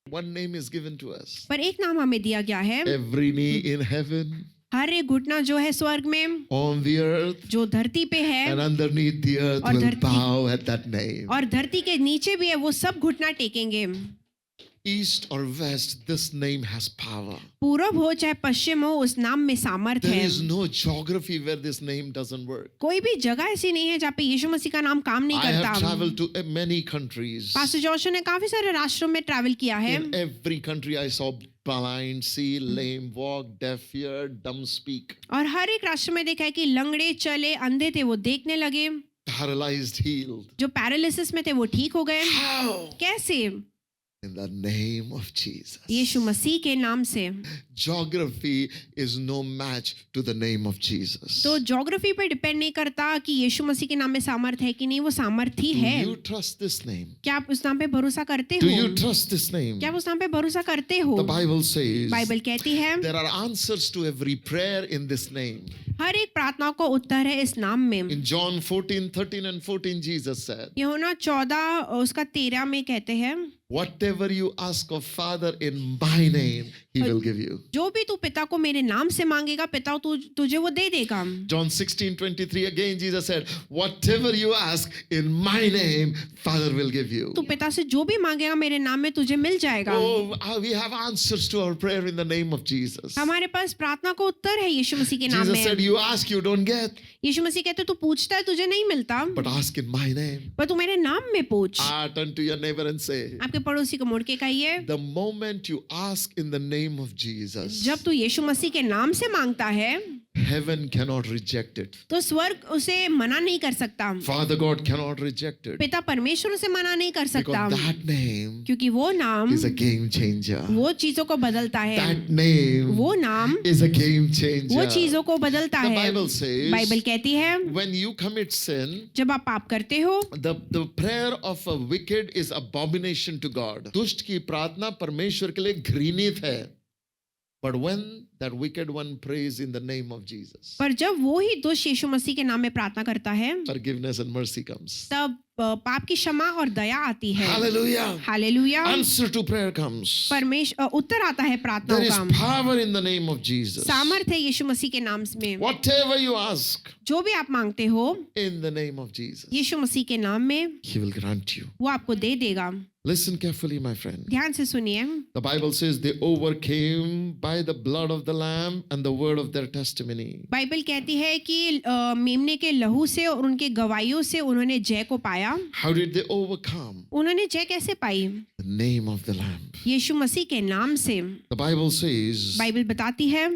One name is given to us. पर एक नाम हमें दिया गया है, Every knee in heaven, हर एक घुटना जो है स्वर्ग में, on the earth, जो धरती पे है and underneath the earth और will धरती- bow at that name. और धरती के नीचे भी है, वो सब घुटना टेकेंगे। East or west, this name has power. पूरब हो चाहे पश्चिम हो, उस नाम में सामर्थ There है। is no geography where this name doesn't work. कोई भी जगह ऐसी नहीं है जहाँ पे यीशु मसीह का नाम काम नहीं I have करता। traveled to many countries. Pastor Joshua ने काफी सारे राष्ट्रों में ट्रैवल किया है। In every country I saw blind see, lame walk, deaf hear, dumb speak. और हर एक राष्ट्र में देखा है कि लंगड़े चले, अंधे थे वो देखने लगे। paralyzed healed. जो पैरालिसिस में थे वो ठीक हो गए। How? कैसे? In the name of Jesus. यीशु मसीह के नाम से। Geography is no match to the name of Jesus. तो ज्योग्राफी पर डिपेंड नहीं करता कि यीशु मसीह के नाम में सामर्थ है कि नहीं, वो सामर्थी Do है। you trust this name? क्या आप उस नाम पे भरोसा करते Do हो? you trust this name? क्या आप उस नाम पे भरोसा करते हो? The Bible says बाइबल कहती है there are answers to every prayer in this name. हर एक प्रार्थना को उत्तर है इस नाम में। In John 14:13 and 14, Jesus said, यूहन्ना 14 उसका 13 में कहते हैं, whatever you ask of Father in my name, he will give you. जो भी तू पिता को मेरे नाम से मांगेगा पिता तुझे वो दे देगा। John 16:23 again Jesus said, whatever you ask in my name, Father will give you. तू पिता से जो भी मांगेगा मेरे नाम में तुझे मिल जाएगा। Oh, we have answers to our prayer in the name of Jesus. हमारे पास प्रार्थना को उत्तर है यीशु मसीह के नाम Jesus said, में। you ask, you don't get, यीशु मसीह कहते तू पूछता है तुझे नहीं मिलता, but ask in my name. पर तू मेरे नाम में पूछ। Turn to your neighbor and say, आपके पड़ोसी को मुड़ के कहिए, the moment you ask in the name of Jesus, जब तू यीशु मसीह के नाम से मांगता है heaven cannot reject it. तो स्वर्ग उसे मना नहीं कर सकता, Father God cannot reject it. पिता परमेश्वर उसे मना नहीं कर सकता, Because that name क्योंकि वो नाम is a game changer. वो चीजों को बदलता है। That name वो नाम is a game changer. वो चीजों को बदलता The है। Bible says, बाइबल कहती है when you commit sin, जब आप पाप करते हो the prayer of a wicked is abomination to God. दुष्ट की प्रार्थना परमेश्वर के लिए घृणित है. But when that wicked one prays in the name of Jesus, पर जब वो ही दुष्ट यीशु मसीह के नाम में प्रार्थना करता है forgiveness and mercy comes. तब पाप की क्षमा और दया आती है। Hallelujah. Hallelujah. Answer to prayer comes. उत्तर आता है There प्रार्थनाओं is का। power in the name of Jesus. सामर्थ है यीशु मसीह के नाम में। Whatever you ask जो भी आप मांगते हो in the name of Jesus, यीशु मसीह के नाम में He will grant you. वो आपको दे देगा। Listen carefully, my friend. ध्यान से सुनिए। The Bible says they overcame by the blood of the Lamb and the word of their testimony. Bible कहती है कि मेमने के लहू से और उनके गवाहियों से उन्होंने जय को पाया। How did they overcome? उन्होंने जय कैसे पाई? The name of the Lamb. यीशु मसीह के नाम से। The Bible says बाइबल बताती है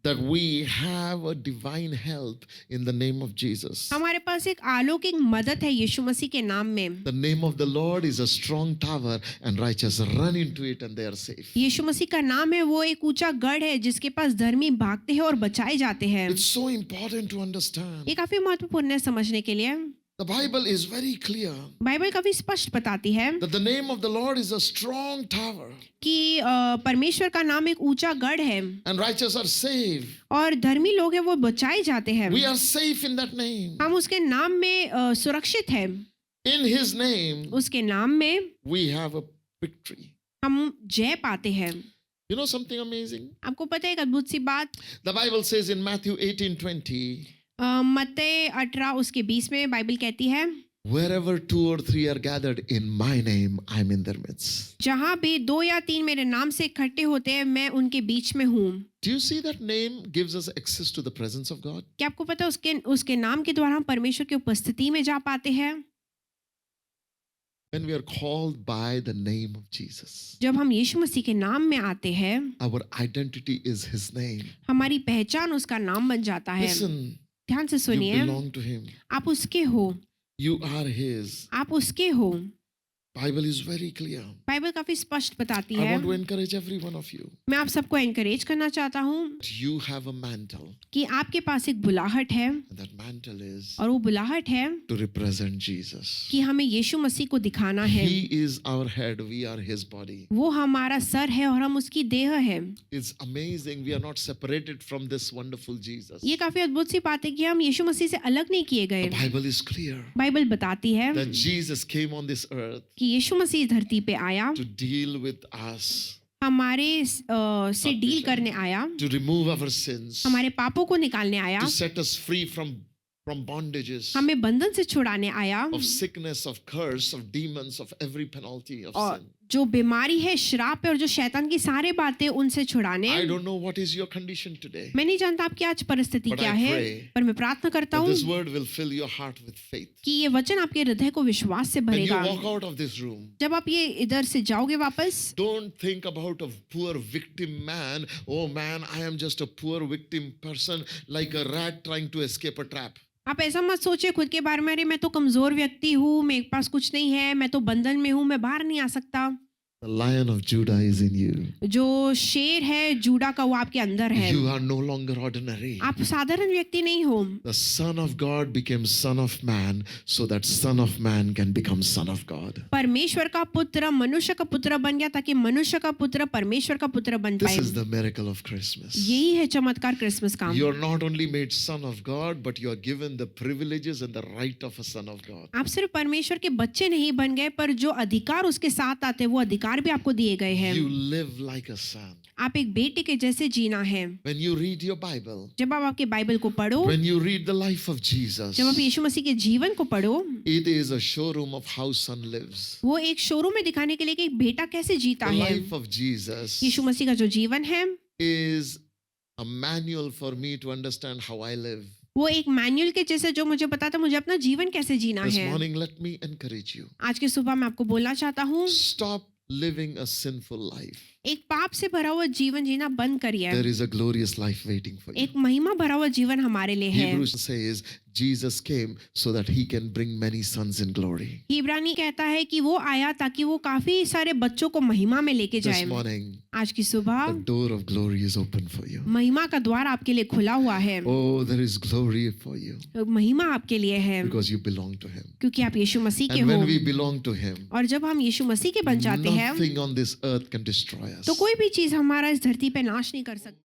that we have a divine help in the name of Jesus. हमारे पास एक अलौकिक मदद है यीशु मसीह के नाम में। The name of the Lord is a strong tower and righteous run into it and they are safe. यीशु मसीह का नाम है वो एक ऊंचा गढ़ है जिसके पास धर्मी भागते हैं और बचाए जाते हैं। It's so important to understand. ये काफी महत्वपूर्ण है समझने के लिए। The Bible is very clear Bible काफी स्पष्ट बताती है that the name of the Lord is a strong tower कि परमेश्वर का नाम एक ऊंचा गढ़ है and righteous are saved. और धर्मी लोग हैं वो बचाए जाते हैं। We are safe in that name. हम उसके नाम में सुरक्षित हैं। In His name, उसके नाम में we have a victory. हम जय पाते हैं। You know something amazing? आपको पता है एक अद्भुत सी बात? The Bible says in Matthew 18:20, मत्ती 18 उसके 20 में बाइबल कहती है wherever 2 or 3 are gathered in my name, I'm in their midst. जहाँ भी 2 या 3 मेरे नाम से इकट्ठे होते हैं मैं उनके बीच में हूँ। Do you see that name gives us access to the presence of God? क्या आपको पता है उसके नाम के द्वारा हम परमेश्वर की उपस्थिति में जा पाते हैं? When we are called by the name of Jesus, जब हम यीशु मसीह के नाम में आते हैं our identity is His name. हमारी पहचान उसका नाम बन जाता है। Listen, ध्यान से you सुनिए, belong to Him. आप उसके हो, You are His. आप उसके हो। Bible is very clear. Bible काफी स्पष्ट बताती I है। want to encourage every one of you. मैं आप सबको एनकरेज करना चाहता हूँ You have a mantle, कि आपके पास एक बुलाहट है and that mantle is और वो बुलाहट है to represent Jesus. कि हमें यीशु मसीह को दिखाना है। He is our head, we are His body. वो हमारा सर है और हम उसकी देह है। It's amazing we are not separated from this wonderful Jesus. ये काफी अद्भुत सी बात है कि हम यीशु मसीह से अलग नहीं किए गए। The Bible is clear Bible बताती है that Jesus came on this earth कि यीशु मसीह धरती पे आया, to deal with us, हमारे से डील करने आया, to remove our sins, हमारे पापों को निकालने आया, to set us free from bondages, हमें बंधन से छुड़ाने आया of sickness, of curse, of demons, of every penalty of और sin. जो बीमारी है, श्राप है और जो शैतान की सारे बातें उनसे छुड़ाने। I don't know what is your condition today, मैं नहीं जानता आपकी आज परिस्थिति But क्या I है, pray पर मैं प्रार्थना करता that हूँ this word will fill your heart with faith. कि ये वचन आपके हृदय को विश्वास से When you भरेगा। walk out of this room, जब आप ये इधर से जाओगे वापस, don't think about a poor victim man. Oh man, I am just a poor victim person like a rat trying to escape a trap. आप ऐसा मत सोचिए खुद के बारे में, अरे मैं तो कमजोर व्यक्ति हूँ, मेरे पास कुछ नहीं है, मैं तो बंधन में हूँ, मैं बाहर नहीं आ सकता। The Lion of Judah is in you. जो शेर है जूडा का, वो आपके अंदर है। You are no longer ordinary. आप साधारण व्यक्ति नहीं हो। The Son of God became Son of Man so that Son of Man can become Son of God. परमेश्वर का पुत्र मनुष्य का पुत्र बन गया ताकि मनुष्य का पुत्र परमेश्वर का पुत्र बन This पाए। is the miracle of Christmas. यही है चमत्कार क्रिसमस का। You are not only made Son of God, but you are given the privileges and the right of a Son of God. आप सिर्फ परमेश्वर के बच्चे नहीं बन गए, पर जो अधिकार उसके साथ आते हैं वो अधिकार भी आपको दिए गए हैं। You live like a son. आप एक बेटे के जैसे जीना है। When you read your Bible, जब आप आपके बाइबल को पढ़ो, when you read the life of Jesus, जब आप यीशु मसीह के जीवन को पढ़ो, it is a showroom of how son lives. वो एक शोरूम में दिखाने के लिए कि एक बेटा कैसे जीता The है। life of Jesus यीशु मसीह का जो जीवन है is a manual for me to understand how I live. वो एक मैनुअल के जैसे जो मुझे बताता है मुझे अपना जीवन कैसे जीना This है। morning, let me encourage you. आज की सुबह मैं आपको बोलना चाहता हूँ, Stop living a sinful life. एक पाप से भरा हुआ जीवन जीना बंद करिए। There is a glorious life waiting for you. एक महिमा भरा हुआ जीवन हमारे लिए है। Hebrews says Jesus came so that he can bring many sons in glory. इब्रानी कहता है कि वो आया ताकि वो काफी सारे बच्चों को महिमा में लेके This जाए। morning, आज की सुबह the door of glory is open for you. महिमा का द्वार आपके लिए खुला हुआ है। Oh, there is glory for you महिमा आपके लिए है because you belong to him. क्योंकि आप यीशु मसीह के And हो। when we belong to him, और जब हम यीशु मसीह के बन जाते हैं nothing on this earth can destroy us. तो कोई भी चीज हमारा इस धरती पे नाश नहीं कर सकती।